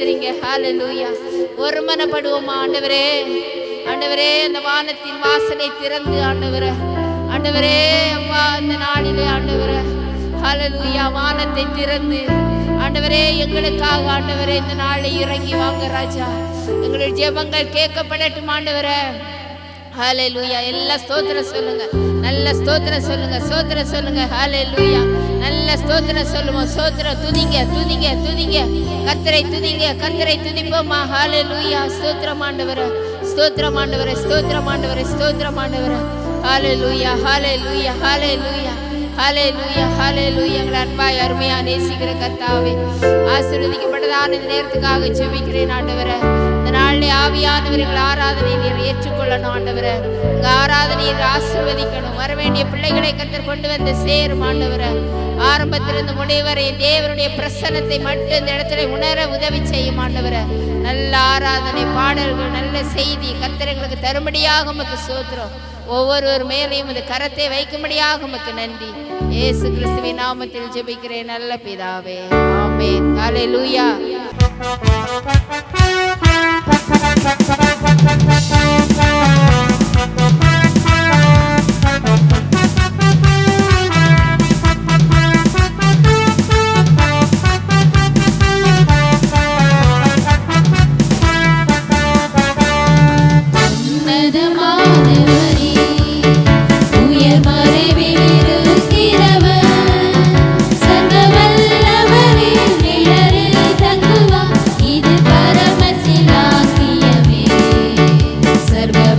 வெளிப்படுத்துறீங்க. ஹல்லேலூயா. ஒருமனப்படுவோமா ஆண்டவரே? ஆண்டவரே, அந்த வானத்தின் வாசலை திறந்து ஆண்டவரே, ஆண்டவரே அப்பா, இந்த நாளிலே ஆண்டவரே ஹல்லேலூயா வானத்தை திறந்து ஆண்டவரே எங்களுக்காக ஆண்டவரே இந்த நாளை இறங்கி வாங்க ராஜா. எங்களுடைய ஜெபங்கள் கேட்கப்படட்டும் ஆண்டவரே. ஹல்லேலூயா. எல்லா ஸ்தோத்திரம் சொல்லுங்க, நல்ல ஸ்தோத்திரம் சொல்லுங்க, ஸ்தோத்திரம் சொல்லுங்க. ஹல்லேலூயா. நல்ல ஸ்தோத்திரம் சொல்லுவோம். ஸ்தோத்திரம் துதிங்க, துதிங்க, துதிங்க. கர்த்தரை துதிங்க, கர்த்தரை துதிப்போமா. ஹல்லேலூயா. ஸ்தோத்திரம் ஆண்டவரே, ஸ்தோத்திரம் ஆண்டவரே, ஸ்தோத்திரம் ஆண்டவரே, ஸ்தோத்திரம் ஆண்டவரே. ஹல்லேலூயா, ஹல்லேலூயா, ஹல்லேலூயா, ஹல்லேலூயா, ஹல்லேலூயா. எங்கள் அன்பாய் அருமையா நேசிக்கிற கர்த்தாவே, ஆசீர்வதிக்கப்பட்டதான இந்த நேரத்துக்காக ஜெபிக்கிறேன் ஆண்டவரே. இந்த நாளிலே ஆவியானவர்கள் ஆராதனை நீர் ஏற்றுக்கொள்ளணும் ஆண்டவரே. இந்த ஆராதனையை ஆசீர்வதிக்கணும். வர வேண்டிய பிள்ளைகளை கர்த்தர் கொண்டு வந்து சேரும் ஆண்டவரே. ஆரம்பத்திலிருந்து முடிவரை தேவனுடைய பிரசன்னத்தை மட்டும் இந்த இடத்துல உணர உதவி செய்யும் ஆண்டவரே. நல்ல ஆராதனை, பாடல்கள், நல்ல செய்தி கர்த்தர் எங்களுக்கு தரும்படியாக உமக்கு ஸ்தோத்திரம். ஒவ்வொருவர் மேலையும் இந்த கரத்தை வைக்கும்படியாக உமக்கு நன்றி. இயேசு கிறிஸ்துவின் நாமத்தில் ஜெபிக்கிறேன் நல்ல பிதாவே, ஆமென். ஹல்லேலூயா. सर्व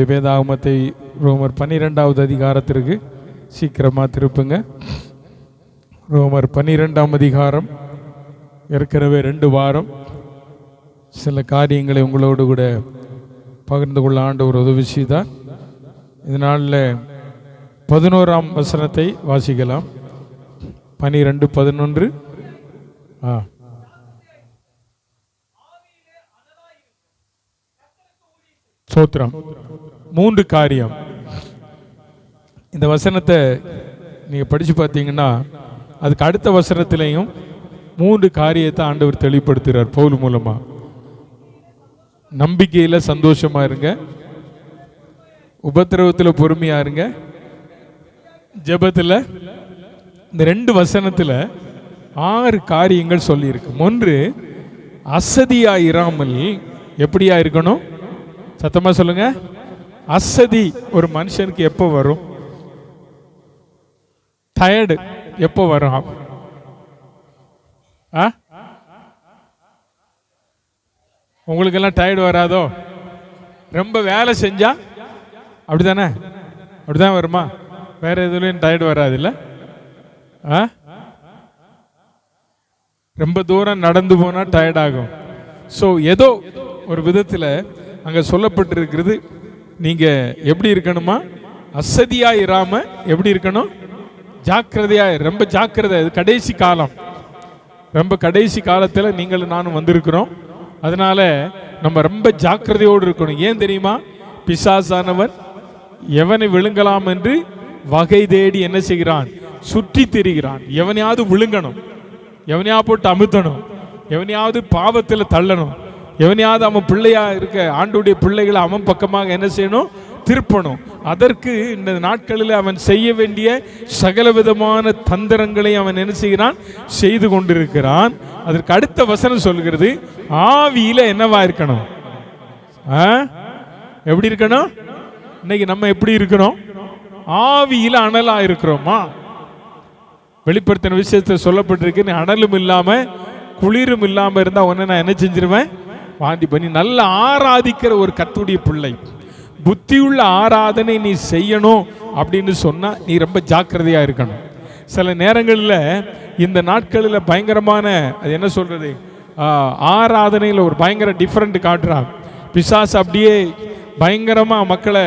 வேதாகமத்தை ரோமர் 12வது அதிகாரத்திற்கு சீக்கிரமாக திருப்புங்க. ரோமர் 12ஆம் அதிகாரம். ஏற்கனவே 2 வாரம் சில காரியங்களை உங்களோடு கூட பகிர்ந்து கொள்ள ஆண்டவர் உதவி செய்தார். இதனால் 11ஆம் வசனத்தை வாசிக்கலாம். 12:11. சோத்திரம். 3 காரியம். இந்த வசனத்தை நீங்கள் படித்து பார்த்தீங்கன்னா அதுக்கு அடுத்த வசனத்திலையும் 3 காரியத்தை ஆண்டவர் தெளிவுபடுத்துகிறார் பவுல் மூலமாக. நம்பிக்கையில் சந்தோஷமாக இருங்க, உபத்திரவத்தில் பொறுமையாக இருங்க, ஜெபத்தில் இந்த 2 வசனத்தில் 6 காரியங்கள் சொல்லியிருக்கு. ஒன்று, அசதியாயிராமல் எப்படியா இருக்கணும்? சத்தமா சொல்லுங்க. அசதி ஒரு மனுஷனுக்கு எப்போ வரும்? டயர்டு எப்போ வரும்? உங்களுக்கெல்லாம் டயர்டு வராதோ? ரொம்ப வேலை செஞ்சா அப்படிதானே? அப்படிதான் வருமா? வேற எதுலையும் டயர்டு வராது இல்லை? ரொம்ப தூரம் நடந்து போனா டயர்ட் ஆகும். ஸோ ஏதோ ஒரு விதத்தில் அங்கே சொல்லப்பட்டிருக்கிறது, நீங்க எப்படி இருக்கணுமா? அசதியா இராம எப்படி இருக்கணும்? ஜாக்கிரதையா, ரொம்ப ஜாக்கிரதை. இது கடைசி காலம், ரொம்ப கடைசி காலத்தில் நீங்களும் நானும் வந்திருக்கிறோம். அதனால நம்ம ரொம்ப ஜாக்கிரதையோடு இருக்கணும். ஏன் தெரியுமா? பிசாசானவன் எவனை விழுங்கலாம் என்று வகை தேடி என்ன செய்கிறான்? சுற்றி திரிகிறான். எவனையாவது விழுங்கணும், எவனையாவது போட்டு அமுத்தணும், எவனையாவது பாவத்தில் தள்ளணும், எவனையாவது அவன் பிள்ளையா இருக்க ஆண்டுடைய பிள்ளைகளை அவன் பக்கமாக என்ன செய்யணும்? திருப்பணும். அதற்கு இந்த நாட்களில் அவன் செய்ய வேண்டிய சகல விதமான தந்திரங்களை அவன் என்ன செய்கிறான்? செய்து கொண்டிருக்கிறான். அதற்கு அடுத்த வசனம் சொல்கிறது, ஆவியில என்னவா இருக்கணும்? எப்படி இருக்கணும்? இன்னைக்கு நம்ம எப்படி இருக்கிறோம்? ஆவியில அனலா இருக்கிறோமா? வெளிப்படுத்தின விஷயத்தை சொல்லப்பட்டிருக்கு, நீ அனலும் இல்லாம குளிரும் இல்லாம இருந்தா உன்னை நான் என்ன செஞ்சிருவேன்? வாந்தி பண்ணி. நல்ல ஆராதிக்கிற ஒரு கர்த்தருடைய பிள்ளை, புத்தியுள்ள ஆராதனை நீ செய்யணும் அப்படின்னு சொன்னா நீ ரொம்ப ஜாக்கிரதையா இருக்கணும். சில நேரங்களில் இந்த நாட்களில் பயங்கரமான, அது என்ன சொல்றது, ஆராதனையில் ஒரு பயங்கர டிஃப்ரெண்ட் காட்டுறான் பிசாசு. அப்படியே பயங்கரமா மக்களை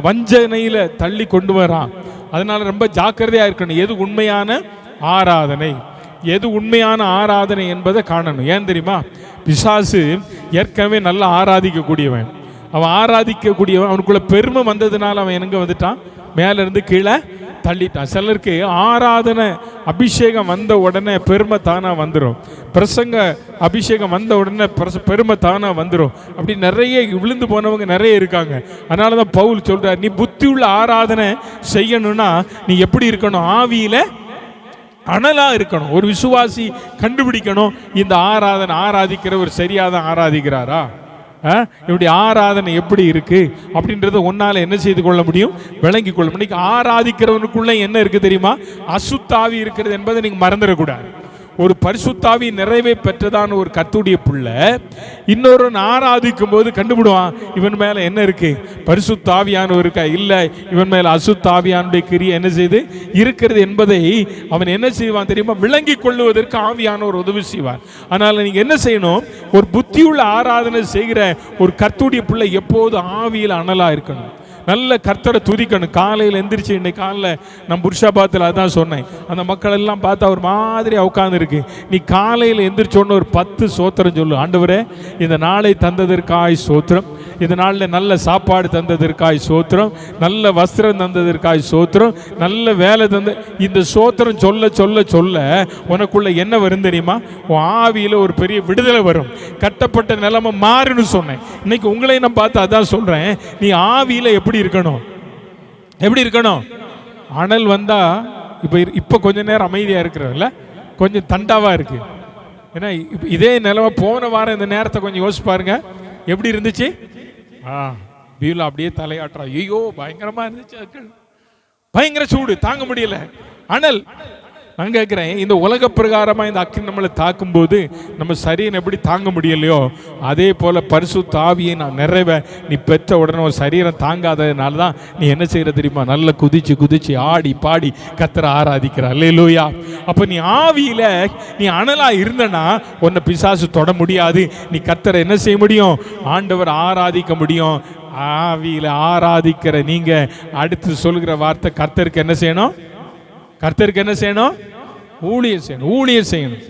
வஞ்சனையில தள்ளி கொண்டு வரான். அதனால ரொம்ப ஜாக்கிரதையா இருக்கணும். எது உண்மையான ஆராதனை, எது உண்மையான ஆராதனை என்பதை காணணும். ஏன் தெரியுமா? பிசாசு ஏற்கனவே நல்லா ஆராதிக்கக்கூடியவன். அவன் ஆராதிக்கக்கூடியவன். அவனுக்குள்ள பெருமை வந்ததுனால அவன் எங்க வந்துட்டான்? மேல இருந்து கீழே தள்ளிட்டான். சிலருக்கு ஆராதனை அபிஷேகம் வந்த உடனே பெருமை தானா வந்துடும். பிரசங்க அபிஷேகம் வந்த உடனே பெருமை தானா வந்துடும். அப்படி நிறைய விழுந்து போனவங்க நிறைய இருக்காங்க. அதனால தான் பவுல் சொல்றார், நீ புத்தி உள்ள ஆராதனை செய்யணும்னா நீ எப்படி இருக்கணும்? ஆவியில அனலா இருக்கணும். ஒரு விசுவாசி கண்டுபிடிக்கணும், இந்த ஆராதிக்கிறவர் சரியாதான் ஆராதிக்கிறாரா, இப்படி ஆராதனை எப்படி இருக்கு அப்படின்றத ஒன்னால என்ன செய்து கொள்ள முடியும்? விளங்கி கொள்ள முடியும். ஆராதிக்கிறவனுக்குள்ள என்ன இருக்கு தெரியுமா? அசுத்தாவி இருக்கிறது என்பதை நீங்க மறந்துடக்கூடாது. ஒரு பரிசுத்தாவி நிறைவே பெற்றதான ஒரு கர்த்தருடைய பிள்ளை இன்னொரு ஆராதிக்கும் போது கண்டுபிடுவான், இவன் மேல என்ன இருக்கு? பரிசுத்தாவியானவர் இருக்கா, இல்ல இவன் மேல அசுத்தாவியானுடைய கிரியை என்ன செய்து இருக்கிறது என்பதை அவன் என்ன செய்வான் தெரியுமா? விளங்கி கொள்ளுவதற்கு ஆவியானவர் உதவி செய்வார். அதனால நீங்க என்ன செய்யணும்? ஒரு புத்தியுள்ள ஆராதனை செய்கிற ஒரு கர்த்தருடைய பிள்ளை எப்போது ஆவியில் அனலா இருக்கணும். நல்ல கர்த்தரை துதிக்கணும். காலையில் எந்திரிச்சு, இன்னைக்கு காலையில் நான் புருஷாபாத்தில் அதான் சொன்னேன், அந்த மக்கள் எல்லாம் பார்த்தா ஒரு மாதிரியாக உட்காந்துருக்கு. நீ காலையில் எந்திரிச்சோன்னு ஒரு 10 சோத்திரம் சொல்லு. ஆண்டவரே, இந்த நாளை தந்ததற்காய் சோத்திரம், இந்த நாளில் நல்ல சாப்பாடு தந்ததற்காய் சோத்திரம், நல்ல வஸ்திரம் தந்ததற்காய் சோத்திரம், நல்ல வேலை தந்த. இந்த சோத்திரம் சொல்ல சொல்ல சொல்ல உனக்குள்ள என்ன வரும் தெரியுமா? உன் ஆவியில் ஒரு பெரிய விடுதலை வரும். கட்டப்பட்ட நிலைமை மாறுன்னு சொன்னேன். இன்னைக்கு உங்களை நான் பார்த்து அதான் சொல்றேன், நீ ஆவியில் எப்படி இருக்கணும்? எப்படி இருக்கணும்? அனல் வந்தா இப்ப கொஞ்ச நேரம் அமைதியா இருக்கிறல்ல, கொஞ்சம் தண்டாவா இருக்கு. ஏன்னா இதே நிலைமை போன வாரம் இந்த நேரத்தை கொஞ்சம் யோசிச்சு பாருங்க, எப்படி இருந்துச்சு? வீல அப்படியே தலையாட்டுறா, ஐயோ பயங்கரமா இருந்துச்சு, பயங்கர சூடு, தாங்க முடியல, அனல். நான் கேட்கிறேன், இந்த உலக பிரகாரமா இந்த அக்கினி நம்மளை தாக்கும் போது நம்ம சரீரம் எப்படி தாங்க முடியலையோ, அதே போல பரிசுத்த ஆவியை நான் நிறைவே நீ பெற்ற உடனே ஒரு சரீரம் தாங்காததுனால தான் நீ என்ன செய்யற தெரியுமா? நல்ல குதிச்சு குதிச்சு ஆடி பாடி கர்த்தரை ஆராதிக்கிற. அல்லேலூயா. அப்ப நீ ஆவியில நீ அனலா இருந்தனா உன்னை பிசாசு தொட முடியாது. நீ கர்த்தரை என்ன செய்ய முடியும்? ஆண்டவர் ஆராதிக்க முடியும். ஆவியில ஆராதிக்கிற நீங்க அடுத்து சொல்கிற வார்த்தை, கர்த்தருக்கு என்ன செய்யணும்? கர்த்தருக்கு என்ன செய்யணும்? ஊழியம் செய்யணும். ஊழியம் செய்யணும்.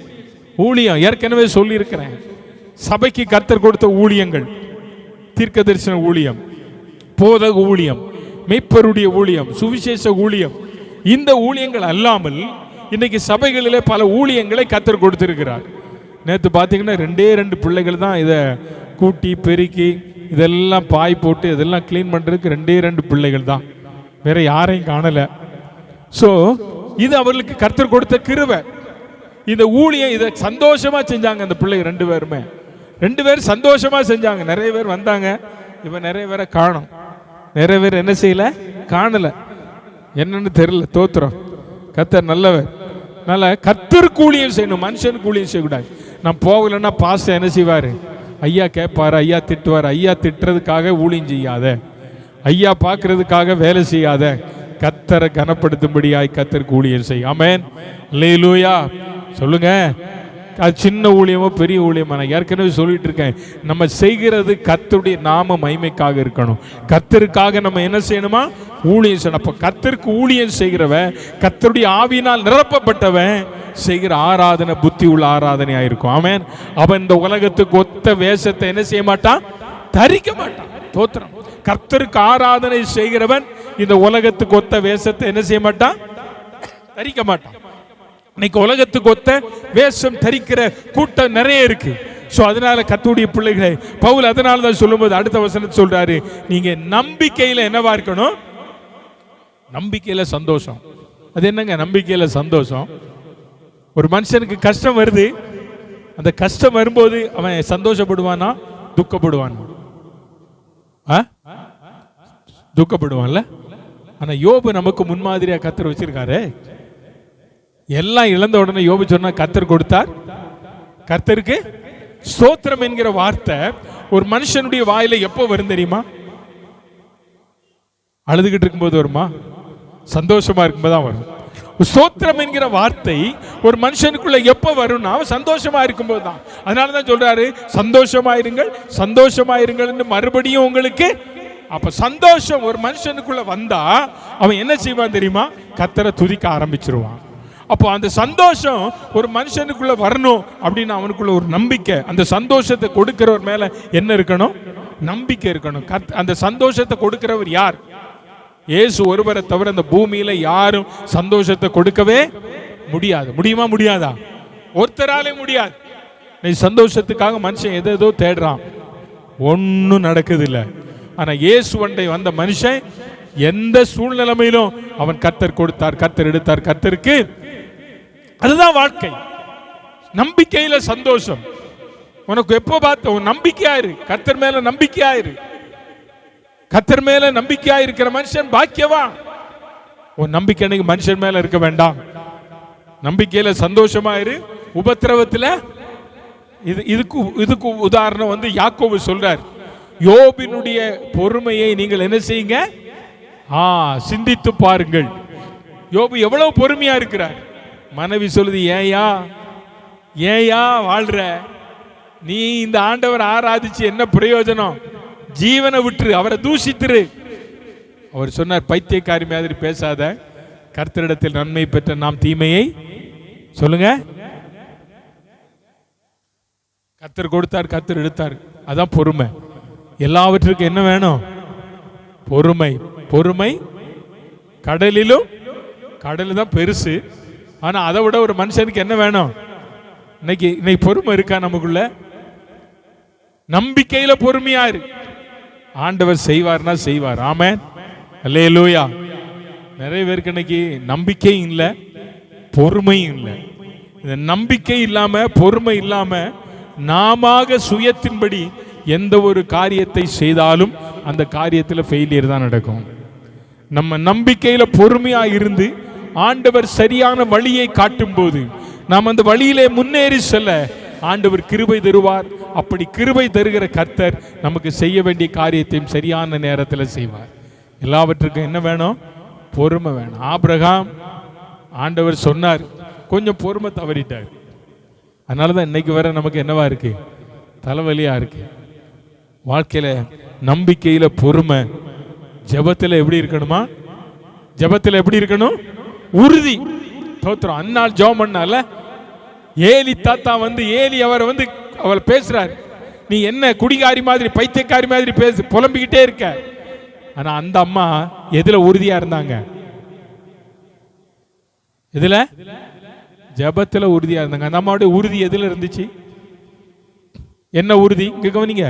ஊழியம் ஏற்கனவே சொல்லி இருக்கிறேன். சபைக்கு கர்த்தர் கொடுத்த ஊழியங்கள், தீர்க்க தரிசன ஊழியம், போதக ஊழியம், மெய்ப்பருடைய ஊழியம், சுவிசேஷ ஊழியம். இந்த ஊழியங்கள் அல்லாமல் இன்னைக்கு சபைகளிலே பல ஊழியங்களை கர்த்தர் கொடுத்திருக்கிறார். நேற்று பார்த்தீங்கன்னா 2 பிள்ளைகள் தான் இதை கூட்டி பெருக்கி இதெல்லாம் பாய் போட்டு இதெல்லாம் கிளீன் பண்ணுறதுக்கு 2 பிள்ளைகள் தான், வேற யாரையும் காணலை. ஸோ இது அவர்களுக்கு கர்த்தர் கொடுத்த கிருபை. இந்த ஊழியம் இதை சந்தோஷமா செஞ்சாங்க. அந்த பிள்ளைங்க 2 பேருமே 2 பேரும் சந்தோஷமா செஞ்சாங்க. நிறைய பேர் வந்தாங்க, இப்ப நிறைய பேரை காணோம். நிறைய பேர் என்ன செய்யல, காணல, என்னன்னு தெரியல. தோத்திரம், கர்த்தர் நல்லவர். அதனால கர்த்தருக்கு ஊழியம் செய்யணும், மனுஷனுக்கு ஊழியம் செய்யக்கூடாது. நான் போகலைன்னா பாஸ்டர் என்ன செய்வாரு, ஐயா கேட்பாரு, ஐயா திட்டுவார். ஐயா திட்டுறதுக்காக ஊழியம் செய்யாத, ஐயா பார்க்கறதுக்காக வேலை செய்யாத, கர்த்தரை கனப்படுத்தும்படியாய் கர்த்தருக்கு ஊழியம் செய். ஆமென், அல்லேலூயா. சொல்லுங்க, அது சின்ன ஊழியமோ பெரிய ஊழியமோ, நான் ஏற்கனவே சொல்லிட்டு இருக்கேன், நம்ம செய்கிறது கர்த்தருடைய நாம மகிமைக்காக இருக்கணும். கர்த்தருக்காக நம்ம என்ன செய்யணுமா, ஊழியம் செய்யணும். அப்போ கர்த்தருக்கு ஊழியம் செய்கிறவன், கர்த்தருடைய ஆவியினால் நிரப்பப்பட்டவன் செய்கிற ஆராதனை புத்தி உள்ள ஆராதனையா இருக்கும். ஆமென். அவன் இந்த உலகத்துக்கு ஒத்த வேஷத்தை என்ன செய்ய மாட்டான், தரிக்க மாட்டான். தோத்திரம். கர்த்தருக்கு ஆராதனை செய்கிறவன் இந்த உலகத்துக்கு ஒத்த வேஷத்தை என்ன செய்ய மாட்டான், தரிக்க மாட்டான். இன்னைக்கு உலகத்துக்கு ஒத்த வேஷம் தரிக்கிற கூட்டம் நிறைய இருக்கு. சோ அதனால கர்த்தருடைய பிள்ளைகளை பவுல் அதனால தான் சொல்லும்போது அடுத்த வசனத்தை சொல்றாரு, நீங்க நம்பிக்கையில என்னவா இருக்கணும், நம்பிக்கையில சந்தோஷம். அது என்னங்க நம்பிக்கையில சந்தோஷம்? ஒரு மனுஷனுக்கு கஷ்டம் வருது, அந்த கஷ்டம் வரும்போது அவன் சந்தோஷப்படுவானா துக்கப்படுவானா? துக்கப்படுவான்ல. ஆனா யோபு நமக்கு முன்மாதிரியா கர்த்தர் வச்சிருக்காரு. எல்லாம் இழந்த உடனே யோபு சொன்னா கர்த்தர் கொடுத்தார். கர்த்தருக்கு ஸ்தோத்திரம் என்கிற வார்த்தை ஒரு மனுஷனுடைய வாயில எப்போ வரும் தெரியுமா? அழுதுகிட்டு இருக்கும்போது வருமா? சந்தோஷமா இருக்கும்போது தான் வரும். ஸ்தோத்திரம் என்கிற வார்த்தை ஒரு மனுஷனுக்குள்ள எப்ப வரும்னா அவன் சந்தோஷமா இருக்கும்போது தான். அதனாலதான் சொல்றாரு, சந்தோஷமாயிருங்கள் சந்தோஷமாயிருங்கள் மறுபடியும் உங்களுக்கு. அப்ப சந்தோஷம் ஒரு மனுஷனுக்குள்ள வந்தா அவன் என்ன செய்வான் தெரியுமா, கர்த்தரை துதிக்க ஆரம்பிச்சிருவான். அப்போ அந்த சந்தோஷம் ஒரு மனுஷனுக்குள்ள வரணும் அப்படின்னு அவனுக்குள்ள ஒரு நம்பிக்கை, அந்த சந்தோஷத்தை கொடுக்கிறவர் மேல என்ன இருக்கணும், நம்பிக்கை இருக்கணும். அந்த சந்தோஷத்தை கொடுக்கிறவர் யார்? இயேசு ஒருவரை தவிர அந்த பூமியில யாரும் சந்தோஷத்தை கொடுக்கவே முடியாது. முடியுமா? முடியாதா? ஒருத்தராலே முடியாது. நீ சந்தோஷத்துக்காக மனுஷன் ஏதோ தேடுறான், ஒன்னும் நடக்குது இல்லை. ஆனா இயேசு வண்டை வந்த மனுஷன் எந்த சூழ்நிலைமையிலும் அவன் கர்த்தர் கொடுத்தார், கர்த்தர் எடுத்தார், கர்த்தருக்கு. அதுதான் வாழ்க்கை. நம்பிக்கையில சந்தோஷம். உனக்கு எப்போ பார்த்த உன் நம்பிக்கையாயிரு, கர்த்தர் மேல நம்பிக்கையாயிரு. கர்த்தர் மேல நம்பிக்கையா இருக்கிற மனுஷன் பாக்கியவான். உன் நம்பிக்கை அன்னைக்கு மனுஷன் மேல இருக்க வேண்டாம். நம்பிக்கையில சந்தோஷமா இரு. உபத்திரவத்துல இதுக்கு உதாரணம் வந்து யாக்கோபு சொல்றார், யோபினுடைய பொறுமையை நீங்கள் என்ன செய்யுங்க, சிந்தித்து பாருங்கள். யோபு எவ்வளவு பொறுமையா இருக்கிறார். மனைவி சொல்லுது, ஏயா வாழ்ற நீ, இந்த ஆண்டவர் ஆராதிச்சு என்ன பிரயோஜனம், ஜீவனை விட்டுரு, அவரை தூஷித்துரு. அவர் சொன்னார், பைத்தியக்காரி மாதிரி பேசாத, கர்த்தரிடத்தில் நன்மை பெற்ற நாம் தீமையை சொல்லுங்க. கர்த்தர் கொடுத்தார், கர்த்தர் எடுத்தார். அதான் பொறுமை. எல்லாவற்றுக்கும் என்ன வேணும், பொறுமை. பொறுமை கடலிலும், கடல் தான் பெருசு, ஆனா அதை விட ஒரு மனுஷனுக்கு என்ன வேணும், இன்னைக்கு பொறுமை இருக்கா நமக்குள்ள? நம்பிக்கையில பொறுமையா இரு. ஆண்டவர் செய்வார்னா செய்வார். ஆமென், அல்லேலூயா. நிறைய பேருக்கு இன்னைக்கு நம்பிக்கையும் இல்லை, பொறுமையும் இல்லை. இந்த நம்பிக்கை இல்லாம பொறுமை இல்லாம நாம சுயத்தின்படி எந்த ஒரு காரியத்தை செய்தாலும் அந்த காரியத்தில் ஃபெயிலியர் தான் நடக்கும். நம்ம நம்பிக்கையில பொறுமையா இருந்து ஆண்டவர் சரியான வழியை காட்டும் போது நாம் அந்த வழியிலே முன்னேறி செல்ல ஆண்டவர் கிருபை தருவார். அப்படி கிருபை தருகிற கர்த்தர் நமக்கு செய்ய வேண்டிய காரியத்தையும் சரியான நேரத்தில் செய்வார். எல்லாவற்றுக்கும் என்ன வேணும், பொறுமை வேணும். ஆபிரகாம் ஆண்டவர் சொன்னார், கொஞ்சம் பொறுமை தவறிட்டார். அதனாலதான் இன்னைக்கு வர நமக்கு என்னவா இருக்கு, தலைவலியா இருக்கு. வாழ்க்கையில நம்பிக்கையில பொறுமை. ஜெபத்துல எப்படி இருக்கணுமா, ஜெபத்துல எப்படி இருக்கணும், உறுதி. தோத்திரம். அந்நாள் ஜெபம் பண்ணால ஏலி தாத்தா வந்து, ஏலி அவர் வந்து அவள் பேசுறார், நீ என்ன குடிகாரி மாதிரி பைத்தியக்காரி மாதிரி பேசு, புலம்பிக்கிட்டே இருக்க. ஆனா அந்த அம்மா எதுல உறுதியா இருந்தாங்க, எதுல, ஜெபத்துல உறுதியா இருந்தாங்க. அந்த அம்மாவுடைய உறுதி எதுல இருந்துச்சு, என்ன உறுதி, இங்க கவனிங்க,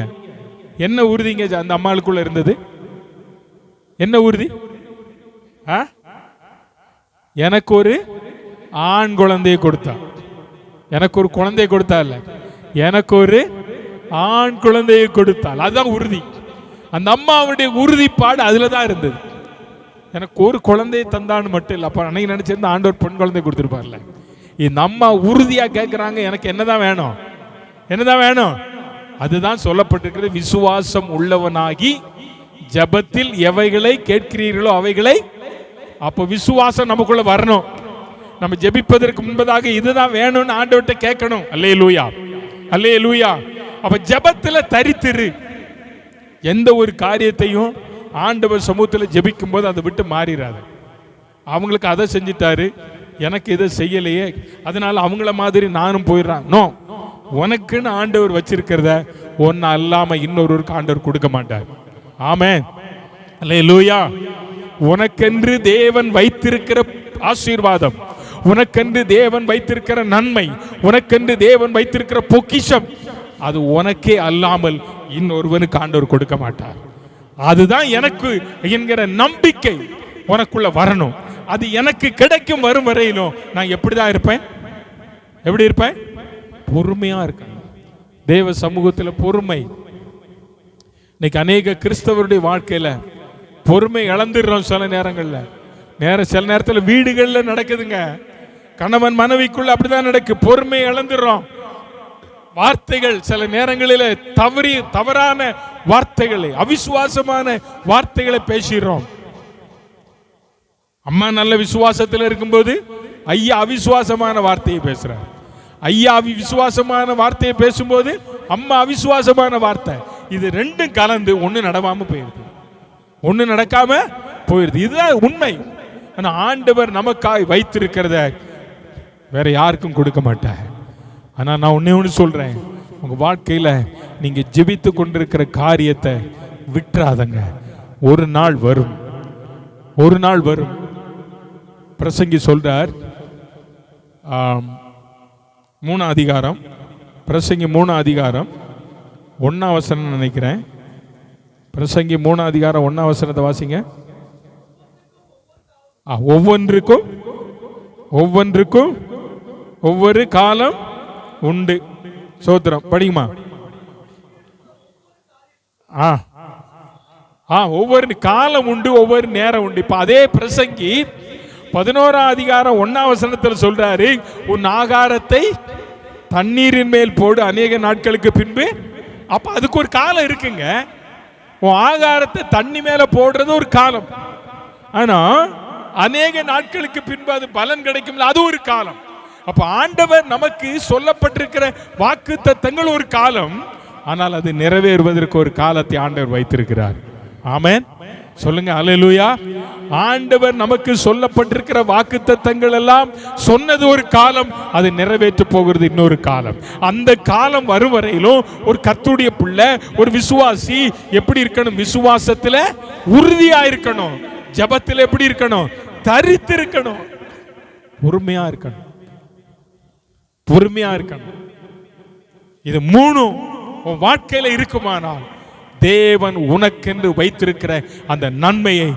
என்ன உறுதிங்க அந்த அம்மாளுக்குள்ள இருந்தது, என்ன உறுதி, எனக்கு ஒரு ஆண் குழந்தையை கொடுத்தார். எனக்கு ஒரு குழந்தையை கொடுத்தா இல்ல, எனக்கு ஒரு ஆண் குழந்தையை கொடுத்தாள். அதுதான் உறுதி. அந்த அம்மாவுடைய உறுதிப்பாடு அதுல தான் இருந்தது. எனக்கு ஒரு குழந்தையை தந்தான்னு மட்டும் இல்லை. அப்ப அன்னைக்கு நினைச்சிருந்தா ஆண்டவர் பெண் குழந்தை கொடுத்துருப்பார்ல. இந்த அம்மா உறுதியா கேட்கிறாங்க, எனக்கு என்னதான் வேணும், என்னதான் வேணும். அதுதான் சொல்லப்பட்டிருக்கிறது, விசுவாசம் உள்ளவனாகி ஜெபத்தில் எவைகளை கேட்கிறீர்களோ அவைகளை. அப்போ விசுவாசம் நமக்குள்ள வரணும். நம்ம ஜெபிப்பதற்கு முன்பதாக இதுதான் வேணும்னு ஆண்டவர்கிட்ட கேட்கணும். அல்லேலூயா, அல்லேலூயா. அப்ப ஜெபத்துல தரித்திரு. எந்த ஒரு காரியத்தையும் ஆண்டவர் சமூகத்தில் ஜெபிக்கும் போது அதை விட்டு மாறிடாது. அவங்களுக்கு அதை செஞ்சிட்டாரு, எனக்கு இதை செய்யலையே, அதனால அவங்கள மாதிரி நானும் போயிடுறான். நோ, உனக்குன்னு ஆண்டவர் வச்சிருக்கிறத ஒன்னு அல்லாம இன்னொருவருக்கு ஆண்டவர் கொடுக்க மாட்டார். ஆமென், அல்லேலூயா. உனக்கென்று தேவன் வைத்திருக்கிற ஆசீர்வாதம், உனக்கென்று தேவன் வைத்திருக்கிற நன்மை, உனக்கென்று தேவன் வைத்திருக்கிற பொக்கிஷம், அது உனக்கே அல்லாமல் இன்னொருவனுக்கு ஆண்டவர் கொடுக்க மாட்டார். அதுதான் எனக்கு என்கிற நம்பிக்கை உனக்குள்ள வரணும். அது எனக்கு கிடைக்கும் வரும் வரையிலும் நான் எப்படிதான் இருப்பேன்? எப்படி இருப்பேன்? பொறுமையா இருக்கேன். தேவ சமூகத்தில் பொறுமை. இன்னைக்கு அநேக கிறிஸ்தவருடைய வாழ்க்கையில பொறுமை இழந்துடுறோம். சில நேரங்கள்ல சில நேரத்தில் வீடுகள்ல நடக்குதுங்க. கணவன் மனைவிக்குள்ள அப்படிதான் நடக்கு. பொறுமை இழந்துடுறோம். வார்த்தைகள் சில நேரங்களில் தவறான வார்த்தைகளை, அவிசுவாசமான வார்த்தைகளை பேசிடுறோம். அம்மா நல்ல விசுவாசத்தில் இருக்கும்போது ஐயா அவிசுவாசமான வார்த்தையை பேசுறார். ஐயா விசுவாசமான வார்த்தையை பேசும்போது அம்மா அவிசுவாசமான வார்த்தை. இது ரெண்டும் கலந்து ஒண்ணு நடவாம போயிருது, ஒண்ணு நடக்காம போயிருது. இதுதான் உண்மை. ஆனா ஆண்டவர் நமக்காய் வைத்திருக்கிறத வேற யாருக்கும் கொடுக்க மாட்டார். ஆனா நான் ஒண்ணு சொல்றேன், உங்க வாழ்க்கையில நீங்க ஜெபித்து கொண்டிருக்கிற காரியத்தை விட்டுறாதங்க. ஒரு நாள் வரும், ஒரு நாள் வரும். பிரசங்கி சொல்றார், 3 அதிகாரம், பிரசங்கி 3 அதிகாரம் 1 வசனம் நினைக்கிறேன். பிரசங்கி 3 அதிகாரம் 1 வசனத்தை வாசிங்க. ஒவ்வொன்றுக்கும் ஒவ்வொன்றுக்கும் ஒவ்வொரு காலம் உண்டு. சோத்திரம் படிக்குமா? ஒவ்வொரு காலம் உண்டு, ஒவ்வொரு நேரம் உண்டு. இப்ப அதே பிரசங்கி 11 அதிகாரம் 1 வசனத்தில் சொல்றாரு, உன் ஆகாரத்தை தண்ணீரின் மேல் போடு அநேக நாட்களுக்கு பின்பு. அப்ப அதுக்கு ஒரு காலம் இருக்குங்க. உன் ஆகாரத்தை தண்ணி மேல போடுறது ஒரு காலம். ஆனா அநேக நாட்களுக்கு பின்பு அது பலன் கிடைக்கும், அது ஒரு காலம். அப்ப ஆண்டவர் நமக்கு சொல்லப்பட்டிருக்கிற வாக்கு தத்தங்கள் ஒரு காலம், ஆனால் அது நிறைவேறுவதற்கு ஒரு காலத்தை ஆண்டவர் வைத்திருக்கிறார். ஆமென், சொல்லுங்க அல்லேலூயா. ஆண்டவர் நமக்கு சொல்லப்பட்டிருக்கிற வாக்கு தத்தங்கள் எல்லாம் சொன்னது ஒரு காலம், அது நிறைவேற்ற போகிறது இன்னொரு காலம். அந்த காலம் வரும் வரையிலும் ஒரு கர்த்தருடைய பிள்ளை, ஒரு விசுவாசி எப்படி இருக்கணும்? விசுவாசத்துல உறுதியா இருக்கணும். ஜெபத்தில் எப்படி இருக்கணும்? தரித்து இருக்கணும். பொறுமையா இருக்கணும், பொறுமையா இருக்கணும். இது 3 உன் வாழ்க்கையில இருக்குமானால் தேவன் உனக்கென்று வைத்திருக்கிற அந்த நன்மையை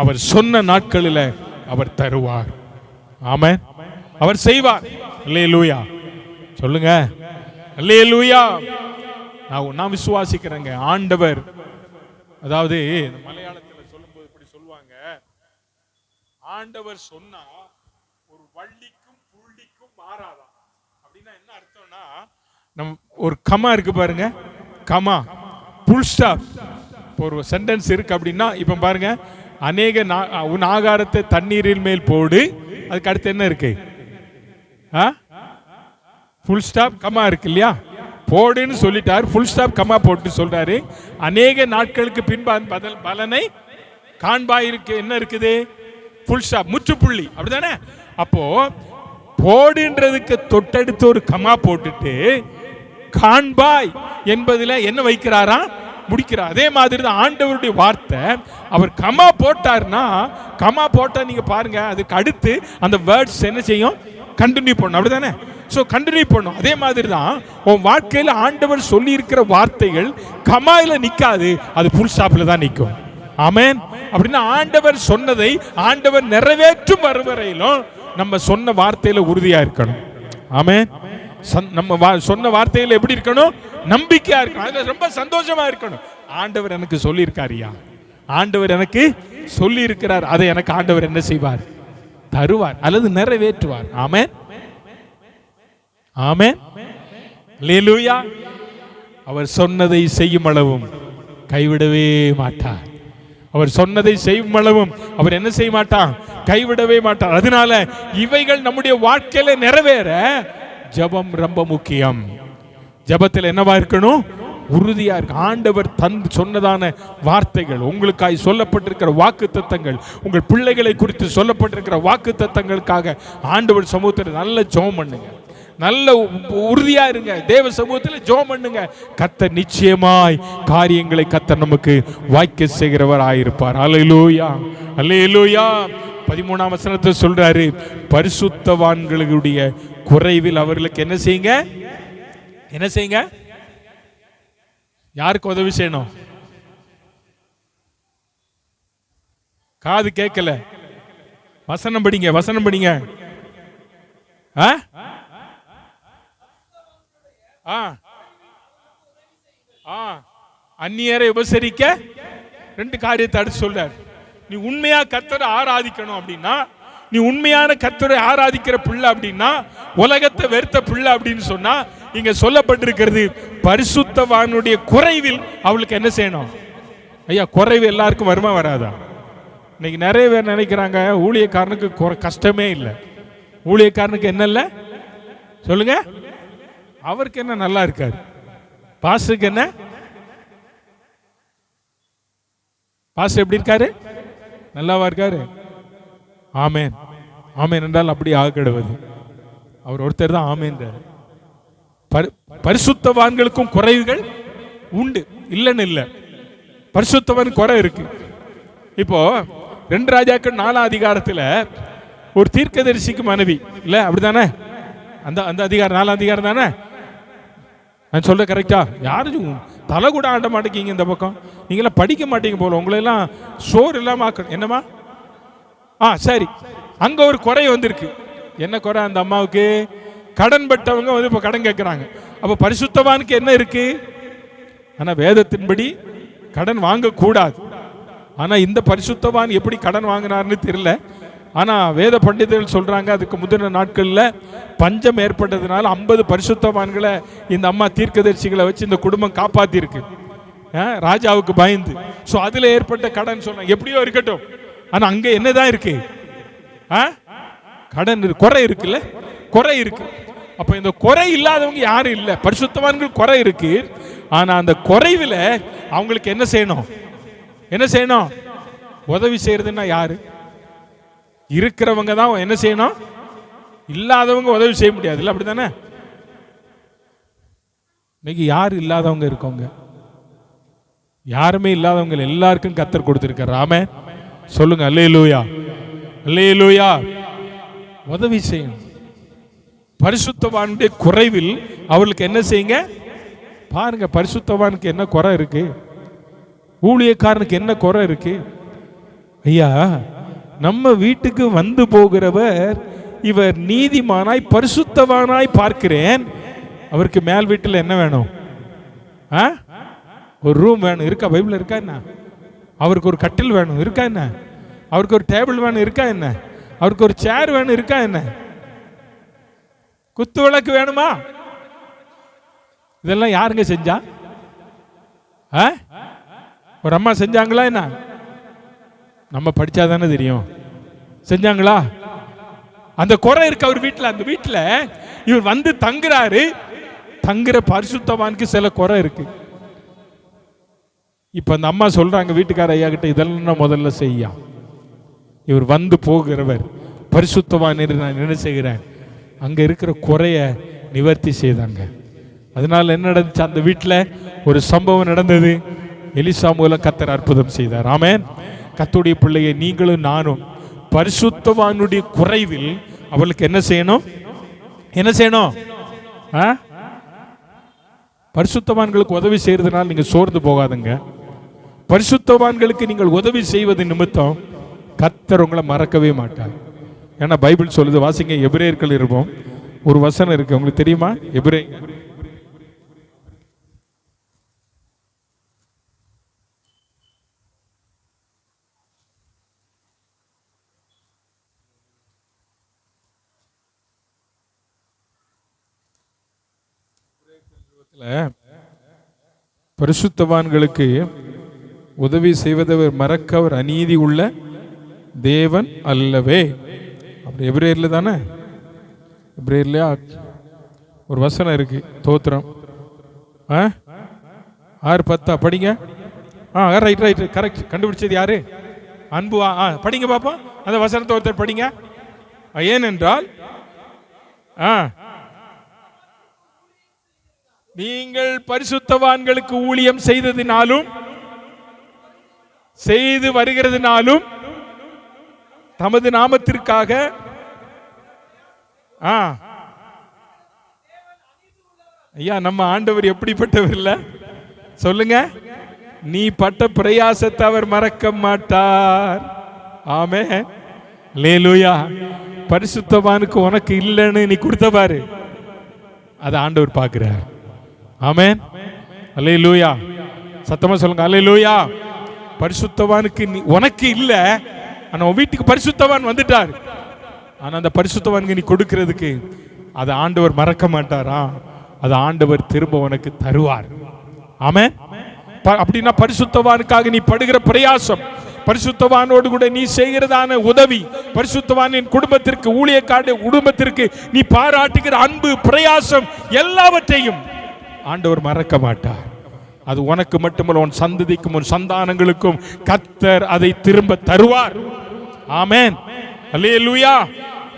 அவர் சொன்ன நாட்களில் அவர் தருவார். ஆமென், அவர் செய்வார். அல்லேலூயா, சொல்லுங்க அல்லேலூயா. நான் விசுவாசிக்கிறேங்க. ஆண்டவர், அதாவது மலையாளத்தில் சொல்லும்போது இப்படி சொல்லுவாங்க, ஆண்டவர் சொன்னா ஒரு வள்ளிக்கும் புள்ளிக்கும் மாறாதான். அப்படின்னா என்ன அர்த்தம்னா, நம்ம ஒரு கமா இருக்கு பாருங்க, கமா புல் ஸ்டாப், ஒரு சென்டென்ஸ் இருக்கு அப்படின்னா, இப்ப பாருங்க, அநேக உன் ஆகாரத்தை தண்ணீரின் மேல் போடு, அதுக்கு அடுத்து என்ன இருக்கு? புல் ஸ்டாப் கமா இருக்கு இல்லையா? போடுன்னு சொல்லிட்டார், புல் ஸ்டாப் கமா போட்டு சொல்றாரு. அநேக நாட்களுக்கு பின்பு பலனை காண்பாய் இருக்கு. என்ன இருக்குது? புல் ஸ்டாப், முற்றுப்புள்ளி, அப்படிதானே? அப்போ போடுன்றதுக்கு தொட்டடுத்து ஒரு கமா போட்டுட்டு காண்பாய் என்பதுல என்ன வைக்கிறாரா? முடிக்கிறார். அதே மாதிரி தான் ஆண்டவருடைய வார்த்தை. அவர் கமா போட்டார்னா, கமா போட்டா நீங்க பாருங்க, அதுக்கு அடுத்து அந்த வேர்ட்ஸ் என்ன செய்யும்? கண்டினியூ பண்ணும், அப்படிதானே? ஸோ கண்டினியூ பண்ணும். அதே மாதிரி தான் உன் வாழ்க்கையில் ஆண்டவர் சொல்லி இருக்கிற வார்த்தைகள் கமாயில நிற்காது, அது புல் ஸ்டாப்ல தான் நிற்கும். ஆமென். அப்படின்னா ஆண்டவர் சொன்னதை ஆண்டவர் நிறைவேற்றும் வரையிலும் நம்ம சொன்ன வார்த்தையில உறுதியா இருக்கணும். ஆமென். நம்ம சொன்ன வார்த்தையில எப்படி இருக்கணும்? நம்பிக்கையா இருக்கணும். அதுல ரொம்ப சந்தோஷமா இருக்கணும். ஆண்டவர் எனக்கு சொல்லி இருக்காரியா, ஆண்டவர் எனக்கு சொல்லி இருக்கிறார், அதை எனக்கு ஆண்டவர் என்ன செய்வார்? தருவார் அல்லது நிறைவேற்றுவார். ஆமென், ஆமென், அல்லேலூயா. அவர் சொன்னதை செய்யும் அளவும் கைவிடவே மாட்டார். அவர் சொன்னதை செய்யும் அளவும் அவர் என்ன செய்ய மாட்டார்? கைவிடவே மாட்டார். அதனால இவைகள் நம்முடைய வாழ்க்கையில நிறைவேற ஜெபம் ரொம்ப முக்கியம். ஜெபத்தில் என்னவா இருக்கணும்? உறுதியா இருக்கு. ஆண்டவர் சொன்னதான வார்த்தைகள், உங்களுக்காய் சொல்லப்பட்டிருக்கிற வாக்குத்தத்தங்கள், உங்கள் பிள்ளைகளை குறித்து சொல்லப்பட்டிருக்கிற வாக்குத்தத்தங்களுக்காக ஆண்டவர் சமூகத்தில் நல்ல ஜெபம் பண்ணுங்க, நல்ல உறுதியா இருங்க, தேவ சமூகத்தில் ஜெபம் பண்ணுங்க. கர்த்தர் நிச்சயமாய் காரியங்களை கர்த்தர் நமக்கு வாய்க்க செய்கிறவர் ஆயிருப்பார். அல்லேலூயா, அல்லேலூயா. 13ஆம் வசனத்தை சொல்றாரு, பரிசுத்தவான்களுடைய குறைவில் அவர்களுக்கு என்ன செய்யுங்க? என்ன செய்யுங்க? யாருக்கு உதவி செய்யணும்? காது கேட்கல, வசனம் படிங்க, வசனம் படிங்க. அந்நியரை உபசரிக்க 2 காரியத்தை அடுத்து சொல்றார். நீ உண்மையா கர்த்தரை ஆராதிக்கணும் அப்படின்னா, நீ உண்மையான கர்த்தரை ஆராதிக்கிற பிள்ளை அப்படின்னா, உலகத்தை வெறுத்த பிள்ளை அப்படின்னு சொன்னா, இங்க சொல்லப்பட்டிருக்கிறது பரிசுத்தவானுடைய குறைவில் அவளுக்கு என்ன செய்யணும்? ஐயா, குறைவு எல்லாருக்கும் வருமா வராதா? இன்னைக்கு நிறைய பேர் நினைக்கிறாங்க ஊழியக்காரனுக்கு கஷ்டமே இல்லை. ஊழியக்காரனுக்கு என்ன இல்லை சொல்லுங்க? அவருக்கு என்ன நல்லா இருக்காரு? பாஸ்டருக்கு என்ன? பாஸ்டர் எப்படி இருக்காரு? நல்லாவா இருக்காரு? ஆமேன், ஆமேன் என்றால் அப்படி ஆகிடுவது. அவர் ஒருத்தர் தான் ஆமேன்றார். பரிசுத்தவான்களுக்கும் குறைவுகள் உண்டு, இல்லைன்னு இல்லை. பரிசுத்தவான் குறை இருக்கு. இப்போ 2 ராஜாக்கள் 4ஆம் அதிகாரத்தில் ஒரு தீர்க்கதரிசிக்கு மனைவி இல்லை, அப்படித்தானே? அந்த அதிகாரம் 4ஆம் அதிகாரம் தானே? நான் சொல்ல கரெக்டா? யாரும் தலை கூட ஆட்ட மாட்டேங்க. இந்த பக்கம் நீங்களாம் படிக்க மாட்டீங்க போல, உங்களெல்லாம் சோறு இல்லாம ஆக்கணும். என்னம்மா? சரி. அங்க ஒரு குறை வந்திருக்கு. என்ன குறை? அந்த அம்மாவுக்கு கடன் பட்டவங்க வந்து இப்ப கடன் கேட்கிறாங்க. அப்ப பரிசுத்தவானுக்கு என்ன இருக்கு? ஆனா வேதத்தின்படி கடன் வாங்க கூடாது. ஆனா இந்த பரிசுத்தவான் எப்படி கடன் வாங்கினார்னு தெரியல. ஆனா வேத பண்டிதர்கள் சொல்றாங்க, அதுக்கு முந்தின நாட்கள்ல பஞ்சம் ஏற்பட்டதுனால 50 பரிசுத்தவான்களை இந்த அம்மா தீர்க்கதரிசிகளை வச்சு இந்த குடும்பம் காப்பாத்தி இருக்கு, ராஜாவுக்கு பயந்து. சோ அதுல ஏற்பட்ட கடன் சொன்னாங்க. எப்படியோ இருக்கட்டும், ஆனா அங்க என்னதான் இருக்கு? கடன் குறை இருக்குல்ல, குறை இருக்கு. அப்ப இந்த குறை இல்லாதவங்க யாரும் இல்லை. பரிசுத்தவான்கள் குறை இருக்கு. ஆனா அந்த குறைவில் அவங்களுக்கு என்ன செய்யணும்? என்ன செய்யணும்? உதவி செய்யறதுன்னா யாரு? இருக்கிறவங்க தான் என்ன செய்யணும்? இல்லாதவங்க உதவி செய்ய முடியாது இல்லை, அப்படித்தானே? இன்னைக்கு யாரு இல்லாதவங்க இருக்கவங்க? யாருமே இல்லாதவங்க எல்லாருக்கும் கர்த்தர் கொடுத்திருக்கார். ஆமென், சொல்லுங்க அல்லேலூயா, அல்லேலூயா. உதவி செய்யணும். பரிசுத்தவானுடைய குறைவில் அவர்களுக்கு என்ன செய்யுங்க? பாருங்க, பரிசுத்தவானுக்கு என்ன குறை இருக்கு? ஊழியக்காரனுக்கு என்ன குறை இருக்கு? ஐயா, நம்ம வீட்டுக்கு வந்து போகிறவர் இவர் நீதிமானாய் பரிசுத்தவானாய் பார்க்கிறேன். அவருக்கு மேல் வீட்டில் என்ன வேணும்? ஒரு ரூம் வேணும், இருக்கா? பைபிள் இருக்கா என்ன? அவருக்கு ஒரு கட்டில் வேணும், இருக்கா என்ன? அவருக்கு ஒரு டேபிள் வேணும், இருக்கா என்ன? அவருக்கு ஒரு சேர் வேணும், இருக்கா என்ன? குத்து விளக்கு வேணுமா? இதெல்லாம் யாருங்க செஞ்சா? ஒரு அம்மா செஞ்சாங்களா என்ன? நம்ம படிச்சாதானே தெரியும். செஞ்சாங்களா? அந்த குறை இருக்கு அவர் வீட்டில். அந்த வீட்டில் இவர் வந்து தங்குறாரு. தங்குற பரிசுத்தவானுக்கு சில குறை இருக்கு. இப்ப அந்த அம்மா சொல்றாங்க வீட்டுக்கார ஐயா கிட்ட, இதெல்லாம் முதல்ல செய்யா. இவர் வந்து போகிறவர் பரிசுத்தவான் என்று நான் என்ன செய்கிறேன்? அங்க இருக்கிற குறைய நிவர்த்தி செய்தாங்க. அதனால என்ன நடந்துச்சு? அந்த வீட்டில் ஒரு சம்பவம் நடந்தது. எலிசா மூலம் கர்த்தர் அற்புதம் செய்தார். ஆமென். கர்த்தருடைய பிள்ளையை நீங்களும் நானும் பரிசுத்தவானுடைய குறைவில் அவளுக்கு என்ன செய்யணும்? என்ன செய்யணும்? பரிசுத்தவான்களுக்கு உதவி செய்யறதுனால நீங்க சோர்ந்து போகாதுங்க. பரிசுத்தவான்களுக்கு நீங்கள் உதவி செய்வது நிமித்தம் கர்த்தர் உங்களை மறக்கவே மாட்டார். ஏன்னா பைபிள் சொல்லுது, வாசிங்க, எபிரேயர்கள் இருப்போம், ஒரு வசனம் இருக்கு, உங்களுக்கு தெரியுமா? எபிரேயர் பரிசுத்தவான்களுக்கு உதவி செய்வதவர் மறக்க அவர் அநீதி உள்ள தேவன் அல்லவே. அப்படி எபிரேயர்ல தானே, எபிரேயர்ல ஒரு வசனம் இருக்கு, தோத்திரம் 6:10 படிங்க. ரைட் ரைட் கரெக்ட், கண்டுபிடிச்சது யாரு? அன்புவா? படிங்க பாப்போம் அந்த வசனத்தை ஒருத்தர் படிங்க. ஏனென்றால் நீங்கள் பரிசுத்தவான்களுக்கு ஊழியம் செய்ததினாலும் செய்து வருகிறதுனாலும் தமது நாமத்திற்காக ஐயா, நம்ம ஆண்டவர் எப்படிப்பட்டவர் இல்ல சொல்லுங்க? நீ பட்ட பிரயாசத்தை அவர் மறக்க மாட்டார். ஆமென், அல்லேலூயா. பரிசுத்தவானுக்கு உனக்கு இல்லைன்னு நீ கொடுத்த பாரு, அதை ஆண்டவர் பார்க்கிறார். ஆமென், அல்லேலூயா. சத்தமா சொல்லுங்க, அல்லேலூயா. பரிசுத்தவானுக்கு உனக்கு இல்ல, ஆனா உன் வீட்டுக்கு பரிசுத்தவான் வந்துட்டார். ஆனா அந்த பரிசுத்தவானுக்கு நீ கொடுக்கிறதுக்கு அதை ஆண்டவர் மறக்க மாட்டாரா? அதை ஆண்டவர் திரும்ப உனக்கு தருவார். ஆமென். அப்படின்னா பரிசுத்தவானுக்காக நீ படுகிற பிரயாசம், பரிசுத்தவானோடு கூட நீ செய்கிறதான உதவி, பரிசுத்தவானின் குடும்பத்திற்கு, ஊழியக்கார குடும்பத்திற்கு நீ பாராட்டுகிற அன்பு, பிரயாசம் எல்லாவற்றையும் ஆண்டவர் மறக்க மாட்டார். அது உனக்கு மட்டுமல்ல, உன் சந்ததிக்கும் உன் சந்தானங்களுக்கும் கர்த்தர் அதை திரும்ப தருவார். ஆமென், அல்லேலூயா.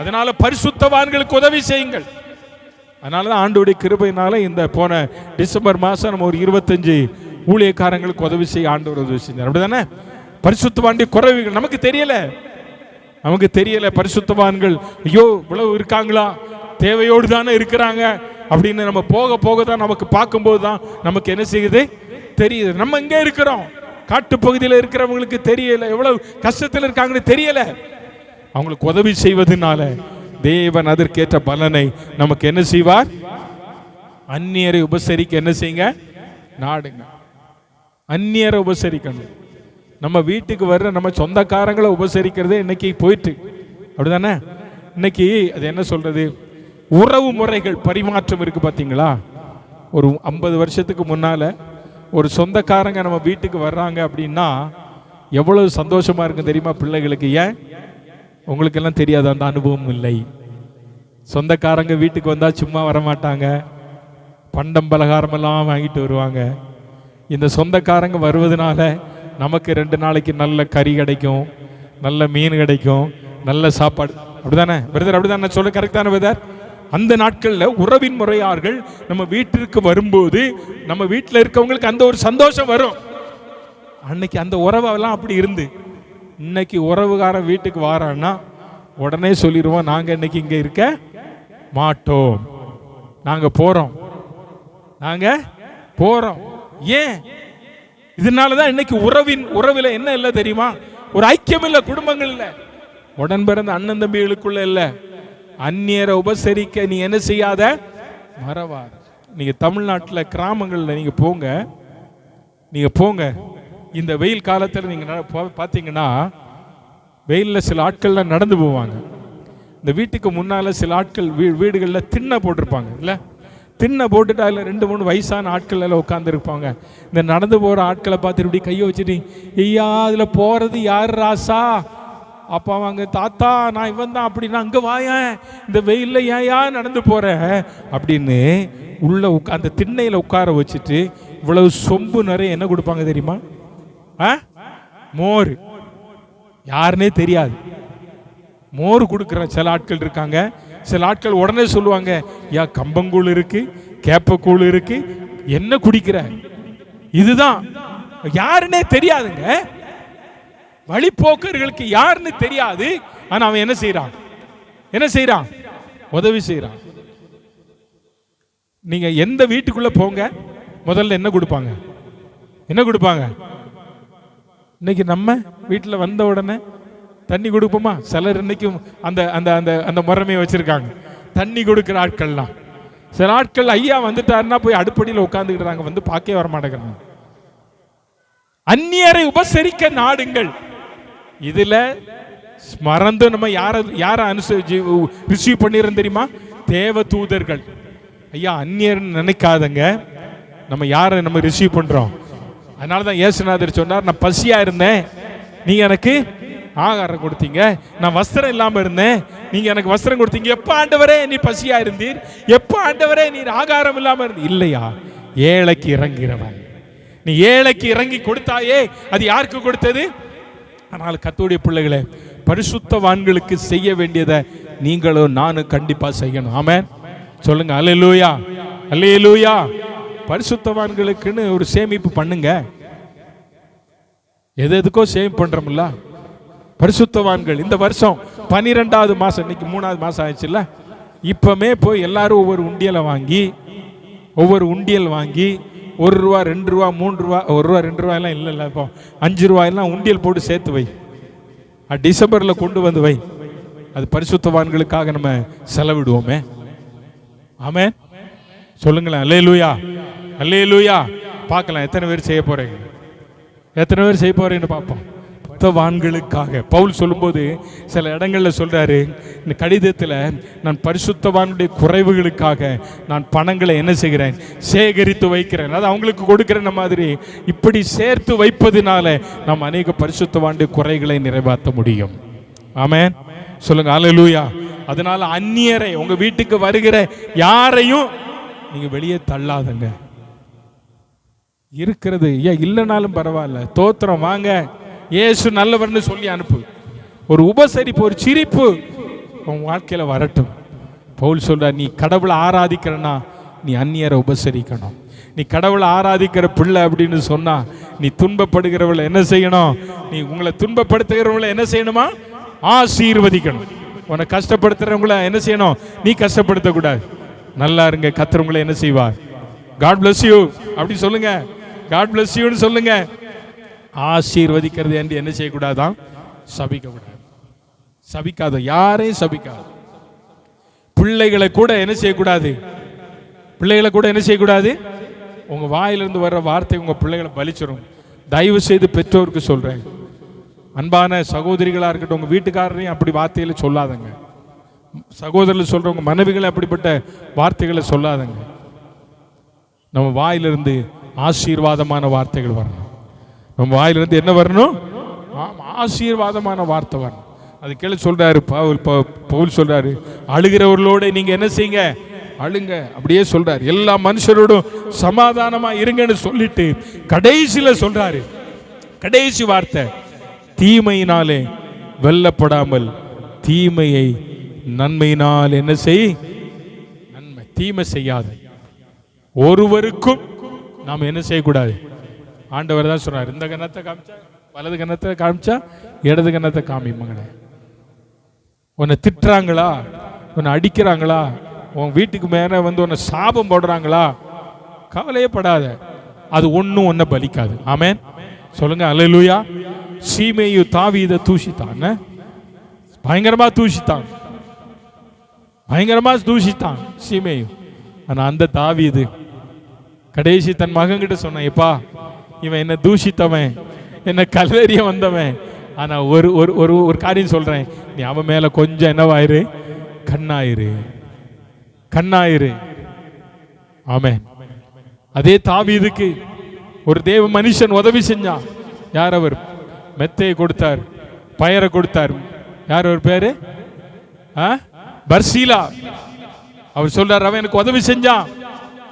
அதனால பரிசுத்தவான்களுக்கு உதவி செய்யுங்கள். அதனாலதான் ஆண்டவருடைய கிருபையினால இந்த போன டிசம்பர் மாசம் நம்ம ஒரு 25 ஊழியக்காரங்களுக்கு உதவி செய்ய ஆண்டவர் உதவி செஞ்சார். அப்படிதானே? பரிசுத்தவானுடைய குறைவுகள் நமக்கு தெரியல. பரிசுத்தவான்கள் ஐயோ இவ்வளவு இருக்காங்களா, தேவையோடு தானே இருக்கிறாங்க அப்படின்னு நம்ம போக போக தான் நமக்கு பார்க்கும்போது தான் நமக்கு என்ன செய்யுது தெரியுது. நம்ம இங்கே இருக்கிறோம், காட்டு பகுதியில் இருக்கிறவங்களுக்கு தெரியல எவ்வளவு கஷ்டத்தில் இருக்காங்கன்னு தெரியல. அவங்களுக்கு உதவி செய்வதனால தேவன் அதற்கேற்ற பலனை நமக்கு என்ன செய்வார்? அந்நியரை உபசரிக்க என்ன செய்யுங்க? நாடுங்க. அந்நியரை உபசரிக்கணும். நம்ம வீட்டுக்கு வர்ற நம்ம சொந்தக்காரங்களை உபசரிக்கிறதே இன்னைக்கு போயிட்டு, அப்படிதானே? இன்னைக்கு அது என்ன சொல்றது, உறவு முறைகள் பரிமாற்றம் இருக்கு பார்த்தீங்களா? ஒரு 50 வருஷத்துக்கு முன்னால ஒரு சொந்தக்காரங்க நம்ம வீட்டுக்கு வர்றாங்க அப்படின்னா எவ்வளவு சந்தோஷமா இருக்கு தெரியுமா பிள்ளைகளுக்கு? ஏன் உங்களுக்கு எல்லாம் தெரியாது, அந்த அனுபவம் இல்லை. சொந்தக்காரங்க வீட்டுக்கு வந்தா சும்மா வரமாட்டாங்க, பண்டம் பலகாரமெல்லாம் வாங்கிட்டு வருவாங்க. இந்த சொந்தக்காரங்க வருவதனால நமக்கு 2 நாளைக்கு நல்ல கறி கிடைக்கும், நல்ல மீன் கிடைக்கும், நல்ல சாப்பாடு. அப்படிதானே பிரதர்? அப்படிதானே சொல்ல கரெக்டான பிரதர்? அந்த நாட்களில் உறவின் முறையார்கள் நம்ம வீட்டிற்கு வரும்போது நம்ம வீட்டில் இருக்கவங்களுக்கு அந்த ஒரு சந்தோஷம் வரும். அன்னைக்கு அந்த உறவெல்லாம் அப்படி இருந்து, இன்னைக்கு உறவுகாரன் வீட்டுக்கு வாரான்னா உடனே சொல்லிடுவோம், நாங்கள் இன்னைக்கு இங்கே இருக்க மாட்டோம், நாங்கள் போகிறோம். ஏன்? இதனாலதான் இன்னைக்கு உறவில் என்ன இல்லை தெரியுமா? ஒரு ஐக்கியம் இல்லை, குடும்பங்கள் இல்லை, உடன் பிறந்த அண்ணன் தம்பிகளுக்குள்ள இல்லை. அந்நியரை உபசரிக்க நீ என்ன செய்யாத, மறவாத. நீங்க தமிழ்நாட்டில் கிராமங்களில் நீங்க போங்க, இந்த வெயில் காலத்தில் நீங்க பார்த்தீங்கன்னா வெயிலில் சில ஆட்கள்லாம் நடந்து போவாங்க. இந்த வீட்டுக்கு முன்னால சில ஆட்கள் வீடுகளில் திண்ணை போட்டிருப்பாங்க இல்ல, திண்ணை போட்டுட்டு அதில் 2-3 வயசான ஆட்கள் எல்லாம் உட்காந்துருப்பாங்க. இந்த நடந்து போகிற ஆட்களை பார்த்துட்டு இப்படி கையை வச்சுட்டு, ஐயா அதில் போகிறது யார் ராசா? அப்போ அவங்க தாத்தா நான் இவன் தான். அப்படின்னா அங்கே வாயேன், இந்த வெயிலில் ஏன் நடந்து போகிற அப்படின்னு உள்ள அந்த திண்ணையில் உட்கார வச்சுட்டு இவ்வளவு சொம்பு நிறைய என்ன கொடுப்பாங்க தெரியுமா? மோர். யாருன்னே தெரியாது, மோர் கொடுக்குற சில ஆட்கள் இருக்காங்க. சில ஆட்கள் உடனே சொல்லுவாங்க, யா கம்பங்கூழ் இருக்கு, கேப்பக்கூழ் இருக்கு, என்ன குடிக்கிற? இதுதான் யாருன்னே தெரியாதுங்க. வழிபோக்கர்களுக்கு யாருன்னு தெரியாது. ஆனா அவன் என்ன செய்யறான்? உதவி செய்யறான். நீங்க எந்த வீட்டுக்குள்ள போங்க, முதல்ல என்ன கொடுப்பாங்க? இன்னைக்கு நம்ம வீட்டில் வந்த உடனே தண்ணி கொடுப்போமா? சிலர் இன்னைக்கும் அந்த அந்த அந்த அந்த முறைமையை வச்சிருக்காங்க. தண்ணி கொடுக்குற ஆட்கள்லாம் சில ஆட்கள் ஐயா வந்துட்டாருன்னா போய் அடுப்படியில் உட்காந்துக்கிட்டாங்க, வந்து பார்க்கவே வர மாட்டேங்கிறாங்க. அந்நியரை உபசரிக்க நாடுங்கள். இதுல மறந்து நம்ம யார ரிசீவ் பண்ணிருந்தோம் தெரியுமா? தேவ தூதர்கள். ஐயா அந்நியர் நினைக்காதங்க, நம்ம யாரை நம்ம ரிசீவ் பண்றோம். அதனாலதான் இயேசுநாதர் சொன்னார், நான் பசியா இருந்தேன், நீங்க எனக்கு ஆகாரம் கொடுத்தீங்க. நான் வஸ்திரம் இல்லாம இருந்தேன், நீங்க எனக்கு வஸ்திரம் கொடுத்தீங்க. எப்ப ஆண்டவரே நீ பசியா இருந்தீர்? எப்ப ஆண்டவரே நீ ஆகாரம் இல்லாம இருந்தீர்? இல்லையா, ஏழைக்கு இறங்கிறவன். நீ ஏழைக்கு இறங்கி கொடுத்தாயே, அது யாருக்கு கொடுத்தது? ஆனால் கர்த்தருடைய பிள்ளைகளே, பரிசுத்தவான்களுக்கு செய்ய வேண்டியதை நீங்களும் நானும் கண்டிப்பா செய்யணும். ஆமென் சொல்லுங்க. அல்லேலூயா, அல்லேலூயா. பரிசுத்தவான்களுக்குன்னு ஒரு சேமிப்பு பண்ணுங்க. எதுக்கோ சேமிப்பு பண்றோம்ல. பரிசுத்தவான்கள் இந்த வருஷம் 12வது மாசம், இன்னைக்கு 3வது மாசம் ஆயிடுச்சுல்ல. இப்பமே போய் எல்லாரும் ஒவ்வொரு உண்டியலை வாங்கி, ஒவ்வொரு உண்டியல் வாங்கி, 1 ரூபா 2 ரூபா 3 ரூபா, 1 ரூபா 2 ரூபாயெல்லாம் இல்லை, இப்போ 5 ரூபாயெல்லாம் உண்டியல் போட்டு சேர்த்து வை. டிசம்பரில் கொண்டு வந்து வை. அது பரிசுத்தவான்களுக்காக நம்ம செலவிடுவோமே. ஆமென் சொல்லுங்களேன். அல்லேலூயா, அல்லேலூயா. பார்க்கலாம் எத்தனை பேர் செய்ய போறீங்க, எத்தனை பேர் செய்ய போறீங்கன்னு பார்ப்போம். பரிசுத்தவான்களுக்காக பவுல் சொல்லும்போது சில இடங்கள்ல சொல்றாரு, இந்த கடிதத்தில், நான் பரிசுத்தவானுடைய குறைவுகளுக்காக நான் பணங்களை என்ன செய்கிறேன், சேகரித்து வைக்கிறேன், அது அவங்களுக்கு கொடுக்கிற மாதிரி. இப்படி சேர்த்து வைப்பதினால நாம் அநேக பரிசுத்தவானுடைய குறைகளை நிறைவேற்ற முடியும். ஆமென் சொல்லுங்க. அல்லேலூயா. அதனால அந்நியரை, உங்க வீட்டுக்கு வருகிற யாரையும் நீங்க வெளியே தள்ளாதங்க. இருக்கிறது இல்லைனாலும் பரவாயில்ல, தோத்திரம் வாங்க, இயேசு நல்லவர்னு சொல்லி அனுப்பு. ஒரு உபசரிப்பு, ஒரு சிரிப்பு உன் வாழ்க்கையில வரட்டும். பவுல் சொல்றார், நீ கடவுளை ஆராதிக்கிறனா நீ அந்நியரை உபசரிக்கணும். நீ கடவுளை ஆராதிக்கிற பிள்ளை அப்படின்னு சொன்னா, நீ துன்பப்படுகிறவளை என்ன செய்யணும்? நீ உங்களை துன்பப்படுத்துகிறவங்களை என்ன செய்யணுமா? ஆசீர்வதிக்கணும். உன்னை கஷ்டப்படுத்துறவங்களை என்ன செய்யணும்? நீ கஷ்டப்படுத்தக்கூடாது. நல்லா இருங்க, கர்த்தர் உங்களை என்ன செய்வார்? காட் பிளஸ் யூ அப்படி சொல்லுங்க. காட் பிளஸ் யூன்னு சொல்லுங்க. ஆசீர்வதிக்கிறது என்று என்ன செய்யக்கூடாதான்? சபிக்க கூடாது. சபிக்காத, யாரையும் சபிக்காது. பிள்ளைகளை கூட என்ன செய்யக்கூடாது? பிள்ளைகளை கூட என்ன செய்யக்கூடாது? உங்க வாயிலிருந்து வர்ற வார்த்தை உங்க பிள்ளைகளை பலிச்சிடும். தயவு செய்து பெற்றோருக்கு சொல்றேன், அன்பான சகோதரிகளா இருக்கட்டும், உங்க வீட்டுக்காரரையும் அப்படி வார்த்தைகளை சொல்லாதங்க. சகோதரர்கள் சொல்றவங்க மனைவிகளை அப்படிப்பட்ட வார்த்தைகளை சொல்லாதங்க. நம்ம வாயிலிருந்து ஆசீர்வாதமான வார்த்தைகள் வரணும். நம்ம வாயிலிருந்து என்ன வரணும்? ஆசீர்வாதமான வார்த்தை வரணும். அது கீழே சொல்றாரு பவுல் சொல்றாரு, அழுகிறவர்களோட நீங்க என்ன செய்யுங்க? அழுங்க. அப்படியே சொல்றாரு, எல்லா மனுஷரோடும் சமாதானமா இருங்கன்னு சொல்லிட்டு கடைசியில சொல்றாரு, கடைசி வார்த்தை, தீமையினாலே வெல்லப்படாமல் தீமையை நன்மையினால் என்ன செய்? நன்மை. தீமை செய்யாது. ஒருவருக்கும் நாம் என்ன செய்யக்கூடாது? ஆண்டவர் தான் சொல்றாரு, இந்த கன்னத்தை காமிச்சா வலது கன்னத்தை காமிச்சா இடது கன்னத்தை காமி மகனே. உன்னை திட்டுறாங்களா, உன்னை அடிக்கிறாங்களா, உன் வீட்டுக்கு மேல வந்து உன்னை சாபம் போடுறாங்களா, கவலையே படாத, அது ஒன்றும் ஒன்றை பலிக்காது. ஆமென் சொல்லுங்க. அல்லேலூயா. சீமேயு தாவீதை தூஷித்தான், பயங்கரமா தூஷித்தான், பயங்கரமா தூஷித்தான் சீமேயு. ஆனா அந்த தாவீது கடைசி தன் மகன் கிட்ட சொன்னான், எப்பா இவன் என்ன தூஷித்தவன், என்ன கல்லெறிய வந்தவன், ஆனா ஒரு ஒரு ஒரு காரியம் சொல்றேன், நீ அவன் மேல கொஞ்சம் என்னவாயிரு, கண்ணாயிரு, கண்ணாயிரு. ஆமென். அதே தாவீதுக்கு ஒரு தேவ மனுஷன் உதவி செஞ்சான். யார் அவர்? மெத்தையை கொடுத்தார், பயரை கொடுத்தார். யார் அவர் பேரு? பர்சீலா. அவர் சொல்றார், அவன் எனக்கு உதவி செஞ்சான்,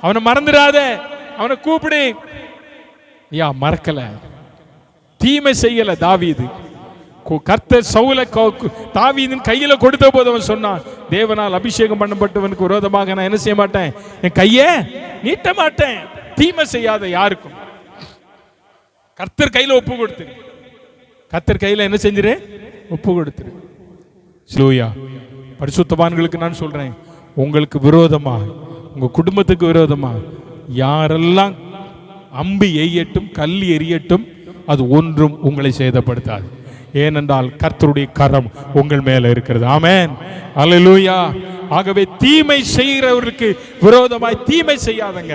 அவனை மறந்துடாத, அவனை கூப்பிடு. ஐயா மறக்கல, தீமை செய்யல தாவீது. கர்த்தர் சவுலை தாவீதின் கையில கொடுத்த போது அவன் சொன்னான், தேவனால் அபிஷேகம் பண்ணப்பட்டவனுக்கு விரோதமாக நான் என்ன செய்ய மாட்டேன், என் கையை நீட்ட மாட்டேன். தீமை செய்யாத யாருக்கும் கர்த்தர் கையில ஒப்பு கொடுத்துரு. கர்த்தர் கையில என்ன செஞ்சிரு? ஒப்பு கொடுத்துரு. ஸ்லோயா. பரிசுத்தவான்களுக்கு நான் சொல்றேன், உங்களுக்கு விரோதமா, உங்க குடும்பத்துக்கு விரோதமா யாரெல்லாம் அம்பு எய்யட்டும், கல் எரியட்டும், அது ஒன்றும் உங்களை சேதப்படுத்தாது. ஏனென்றால் கர்த்தருடைய கரம் உங்கள் மேல இருக்கிறது. ஆமென், அல்லேலூயா. ஆகவே தீமை செய்கிறவருக்கு விரோதமாய் தீமை செய்யாதங்க,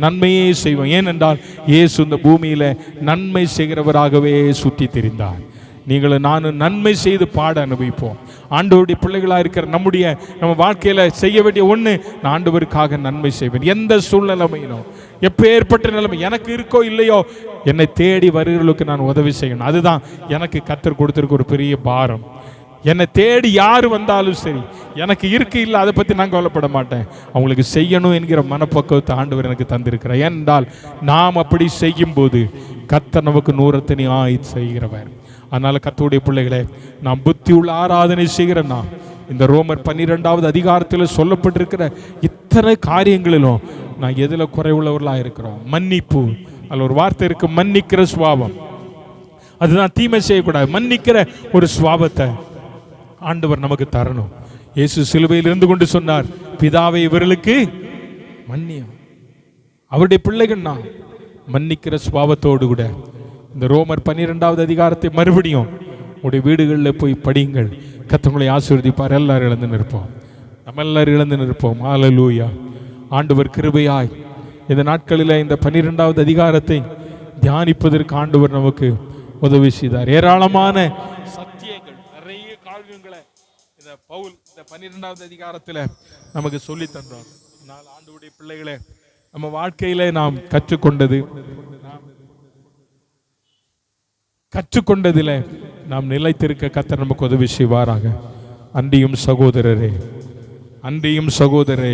நன்மையே செய்வோம். ஏனென்றால் இயேசு இந்த பூமியில நன்மை செய்கிறவராகவே சுற்றி திரிந்தார். நீங்களும் நானும் நன்மை செய்து பாட அனுபவிப்போம். ஆண்டவருடைய பிள்ளைகளாக இருக்கிற நம்ம வாழ்க்கையில செய்ய வேண்டிய ஒன்று, நான் ஆண்டவருக்காக நன்மை செய்வேன். எந்த சூழ்நிலைமையிலும், எப்போ ஏற்பட்ட நிலைமை எனக்கு இருக்கோ இல்லையோ, என்னை தேடி வருகிறவர்களுக்கு நான் உதவி செய்யணும். அதுதான் எனக்கு கர்த்தர் கொடுத்திருக்க ஒரு பெரிய பாரம். என்னை தேடி யார் வந்தாலும் சரி, எனக்கு இருக்கு இல்லை அதை பற்றி நான் கவலைப்பட மாட்டேன். அவங்களுக்கு செய்யணும் என்கிற மனப்பக்குவத்தை ஆண்டவர் எனக்கு தந்திருக்கிறார். ஏனென்றால் நாம் அப்படி செய்யும்போது கர்த்தர் நமக்கு நூறத்தனி செய்கிறவர். அதனால கர்த்தருடைய பிள்ளைகளே, நாம் புத்தி உள்ள ஆராதனை செய்கிற நாம் இந்த ரோமர் 12வது அதிகாரத்தில் சொல்லப்பட்டிருக்கிற இத்தனை காரியங்களிலும் நான் எதில் குறைவுள்ளவர்களாக இருக்கிறோம்? மன்னிப்பு. அதில் ஒரு வார்த்தை இருக்கு, மன்னிக்கிற சுவாபம். அதுதான் தீமை செய்யக்கூடாது. மன்னிக்கிற ஒரு சுவாபத்தை ஆண்டவர் நமக்கு தரணும். இயேசு சிலுவையில் இருந்து கொண்டு சொன்னார், பிதாவை இவர்களுக்கு மன்னியும். அவருடைய பிள்ளைகள் நான் மன்னிக்கிற சுபாவத்தோடு கூட இந்த ரோமர் 12வது அதிகாரத்தை மறுபடியும் உங்களுடைய வீடுகளில் போய் படியுங்கள். கர்த்தர் ஆசீர்வதிப்பார். எல்லாரும் இழந்து நிற்போம், நம்ம எல்லாரும் இழந்து நிற்போம். ஹல்லேலூயா. ஆண்டவர் கிருபையாய் இந்த நாட்களில் இந்த 12வது அதிகாரத்தை தியானிப்பதற்கு ஆண்டவர் நமக்கு உதவி செய்தார். ஏராளமான சத்தியங்கள், நிறைய காரியங்களை இந்த பவுல் இந்த 12வது அதிகாரத்தில் நமக்கு சொல்லி தந்தார். ஆண்டவருடைய பிள்ளைகளை நம்ம வாழ்க்கையில நாம் கற்றுக்கொண்டதில் நாம் நிலைத்திருக்க கர்த்தர் நமக்கு உதவி செய்வாராக. அன்றியும் சகோதரரே, அன்றியும் சகோதரரே,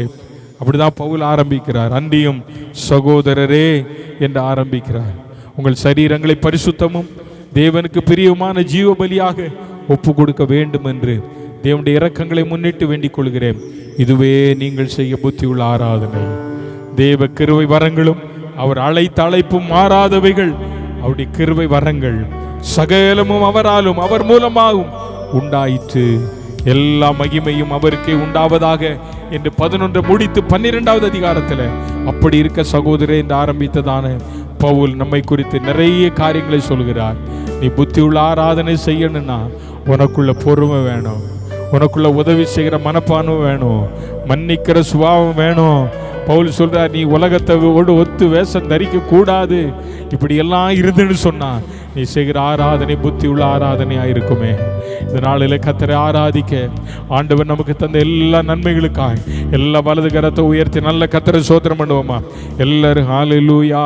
அப்படிதான் பவுல் ஆரம்பிக்கிறார். அன்றியும் சகோதரரே என்று ஆரம்பிக்கிறார். உங்கள் சரீரங்களை பரிசுத்தமும் தேவனுக்கு பிரியமான ஜீவ பலியாக ஒப்பு கொடுக்க வேண்டும் என்று தேவனுடைய இரக்கங்களை முன்னிட்டு வேண்டிக் கொள்கிறேன். இதுவே நீங்கள் செய்ய புத்தியுள்ள ஆராதனை. தேவ கிருபை வரங்களும் அவர் அழைத்த அழைப்பும் மாறாதவைகள். அவருடைய கிருபை வரங்கள் சகலமும் அவராலும் அவர் மூலமாகவும் உண்டாயிற்று. எல்லா மகிமையும் அவருக்கே உண்டாவதாக என்று 11 முடித்து 12வது அதிகாரத்தில் அப்படி இருக்க சகோதரே என்று ஆரம்பித்ததான பவுல் நம்மை குறித்து நிறைய காரியங்களை சொல்கிறார். நீ புத்தியுள்ள ஆராதனை செய்யணும்னா உனக்குள்ள பொறுமை வேணும், உனக்குள்ள உதவி செய்கிற மனப்பான்மை வேணும், மன்னிக்கிற சுபாவம் வேணும். பவுல் சொல்றார், நீ உலகத்தோடு ஒத்து வேஷம் தரிக்க கூடாது. இப்படி எல்லாம் இருந்துன்னு சொன்னா நீ செய்கிற ஆராதனை புத்தி உள்ள ஆராதனையா இருக்குமே. இந்த நாளில் கர்த்தரை ஆராதிக்க ஆண்டவர் நமக்கு தந்த எல்லா நன்மைகளுக்காக எல்லா வலது கரத்தை உயர்த்தி நல்ல கர்த்தரை ஸ்தோத்திரம் பண்ணுவோமா? எல்லாரும் ஹல்லேலூயா,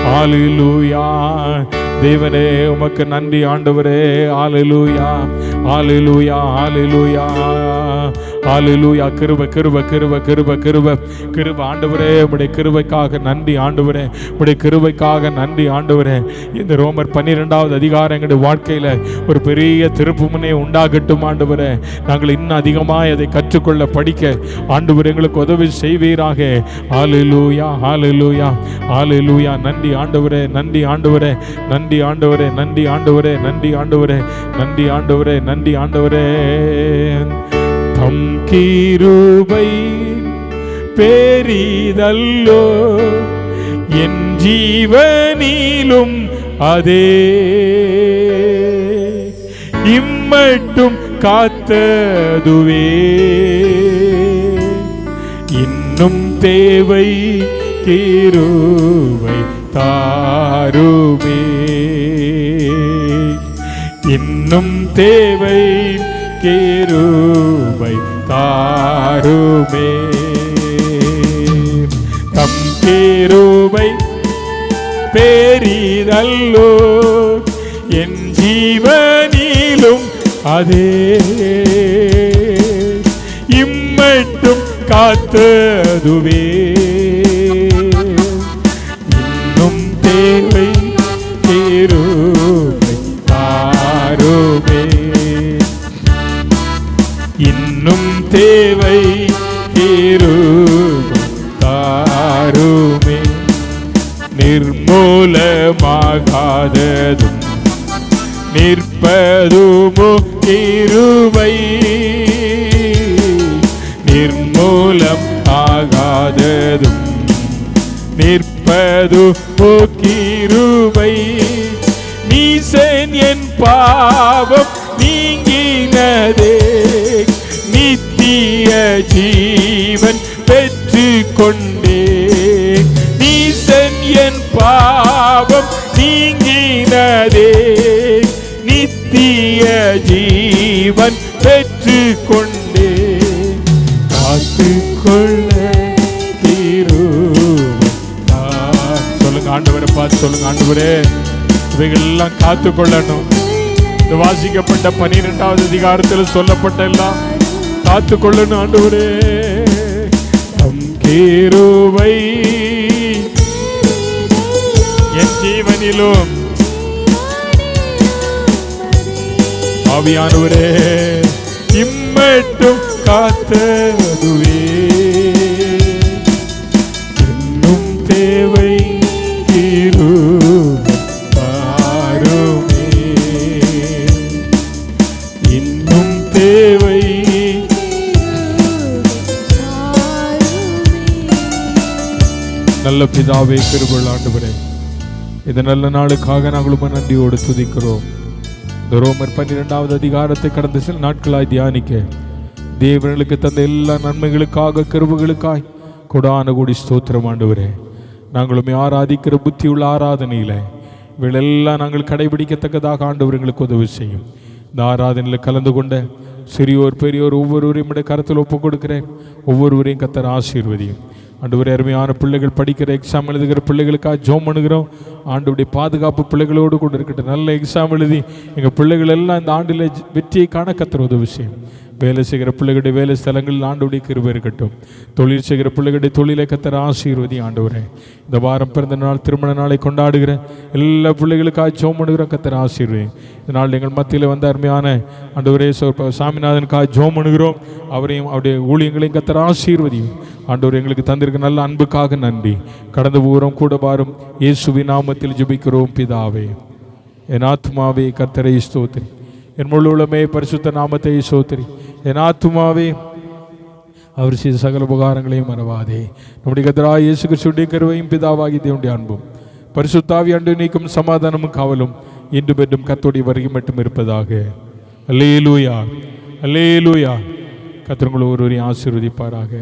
ஹல்லேலூயா. தேவனே உமக்கு நன்றி ஆண்டவரே. ஹல்லேலூயா, ஹல்லேலூயா, ஹல்லேலூயா, ஹல்லேலூயா. கிருபை கிருபை கிருபை கிருபை கிருபை கிருபை ஆண்டவரே. உம்முடைய கிருபைக்காக நன்றி ஆண்டவரே, உம்முடைய கிருபைக்காக நன்றி ஆண்டவரே. இந்த ரோமர் 12வது அதிகாரம் எங்களுடைய வாழ்க்கையில ஒரு பெரிய திருப்புமுனை உண்டாகட்டும் ஆண்டவரே. நாங்கள் இன்னும் அதிகமாக அதை கற்றுக்கொள்ள படிக்க ஆண்டவர் எங்களுக்கு உதவி செய்வீராக. ஹல்லேலூயா, ஹல்லேலூயா, ஹல்லேலூயா. நன்றி ஆண்டவரே, நன்றி ஆண்டவரே, நன்றி ஆண்டவரே, நன்றி ஆண்டவரே, நன்றி ஆண்டவரே, நன்றி ஆண்டவரே, நன்றி ஆண்டவரே. தம் கிருபை பெரிதல்லோ என் ஜீவனிலும் அதே இம்மட்டும் காத்ததுவே இன்னும் தேவை கிருபை தாருமே, இன்னும் தேவை கிருபை தாருமே. தம் கிருபை பெரிதல்லோ என் ஜீவனிலும் அதே இம்மட்டும் காத்ததுவே இன்னும் தேவை கிருபை தாருமே, இன்னும் தேவை கிருபை தாருமே. நிர்மூலமாகாததும் நிற்பதுமோ கிருபை, நிர்மூலம் ஆகாததும் நிற்ப நிற்பது ஓ கிருபை. நீசன் என் பாவம் நீங்கினதே, நித்திய ஜீவன் பெற்று கொண்டே. நீசன் என் பாவம் நீங்கினதே, நித்திய ஜீவன் பெற்று கொண்டே. காத்துக்கொள்ள சொல்லுங்க ஆண்டவரை பார்த்து சொல்லுங்க, ஆண்டவரே இவைகள் எல்லாம் காத்துக்கொள்ளணும். இந்த வாசிக்கப்பட்ட 12வது அதிகாரத்தில் சொல்லப்பட்ட எல்லாம் காத்துக்கொள்ளணும் ஆண்டவரே. தம் கிருபை என் ஜீவனிலும் ஆவியானவரே இம்மட்டும் காத்ததுவே, இன்னும் தேவை பாருமே, இன்னும் தேவை. நல்ல பிதாவே, கிருபையுள்ள ஆண்டவரே, இந்த நல்ல நாளுக்காக நாங்கள் நன்றியோடு துதிக்கிறோம். ரோமர் 12வது அதிகாரத்தை கடந்த சில நாட்களாய் தியானிக்க தேவனுக்கு தந்த எல்லா நன்மைகளுக்காக கிருபைகளுக்காய் கொடான கூடி ஸ்தோத்திரம் ஆண்டவரே. நாங்களும் ஆராதிக்கிற புத்தியுள்ள ஆராதனையில் இவைகளெல்லாம் நாங்கள் கடைபிடிக்கத்தக்கதாக ஆண்டவர் எங்களுக்கு உதவி செய்யும். இந்த ஆராதனையில் கலந்து கொண்ட சிறியோர் பெரியோர் ஒவ்வொருவரையும் கருத்தில் ஒப்புக் கொடுக்கிறேன். ஒவ்வொருவரையும் கர்த்தர் ஆசீர்வதியும். ஆண்டவரே, அருமையான பிள்ளைகள் படிக்கிற எக்ஸாம் எழுதுகிற பிள்ளைகளுக்காக ஜெபம் பண்ணுகிறோம். ஆண்டவருடைய பாதுகாப்பு பிள்ளைகளோடு கூட இருக்கட்டும். நல்ல எக்ஸாம் எழுதி எங்கள் பிள்ளைகள் எல்லாம் இந்த ஆண்டில் வெற்றியை காண கர்த்தர் உதவி செய்யும். வேலை செய்கிற பிள்ளைகளுடைய வேலை ஸ்தலங்களில் ஆண்டவருடைய கிருபை இருக்கட்டும். தொழில் செய்கிற பிள்ளைகளுடைய தொழிலை கர்த்தர் ஆசீர்வதி ஆண்டவரே. இந்த வாரம் பிறந்த நாள் திருமண நாளை கொண்டாடுகிற எல்லா பிள்ளைகளுக்காக ஜெபம் பண்ணுகிற கர்த்தர் ஆசீர்வதி. இந்த நாள் எங்கள் மத்தியில் வந்த அருமையான ஆண்டவரே சாமிநாதனுக்காக ஜெபம் பண்ணுகிறோம். அவரையும் அவருடைய ஊழியங்களையும் கர்த்தர் ஆசீர்வதியும். ஆண்டவர் எங்களுக்கு தந்திருக்க நல்ல அன்புக்காக நன்றி. கடந்த ஊரம் கூட வாரும் இயேசுவின் நாமத்தில் ஜெபிக்கிறோம் பிதாவே. என் ஆத்துமாவே கர்த்தரை ஸ்தோத்திரி, என் முழு உள்ளமே பரிசுத்த நாமத்தை ஸ்தோத்திரி. என் ஆத்துமாவே அவர் செய்த சகல உபகாரங்களையும் மறவாதே. நம்முடைய கர்த்தராகிய இயேசு கிறிஸ்துவின் கிருபையும் பிதாவாகிய தேவனுடைய அன்பும் பரிசுத்த ஆவி நீக்கும் சமாதானமும் காவலும் இன்று பெற்றும் கர்த்தருடைய வருகை மட்டும் இருப்பதாக. அல்லேலூயா, அல்லேலூயா. கர்த்தர் உங்களை ஒருவரையும் ஆசீர்வதிப்பாராக.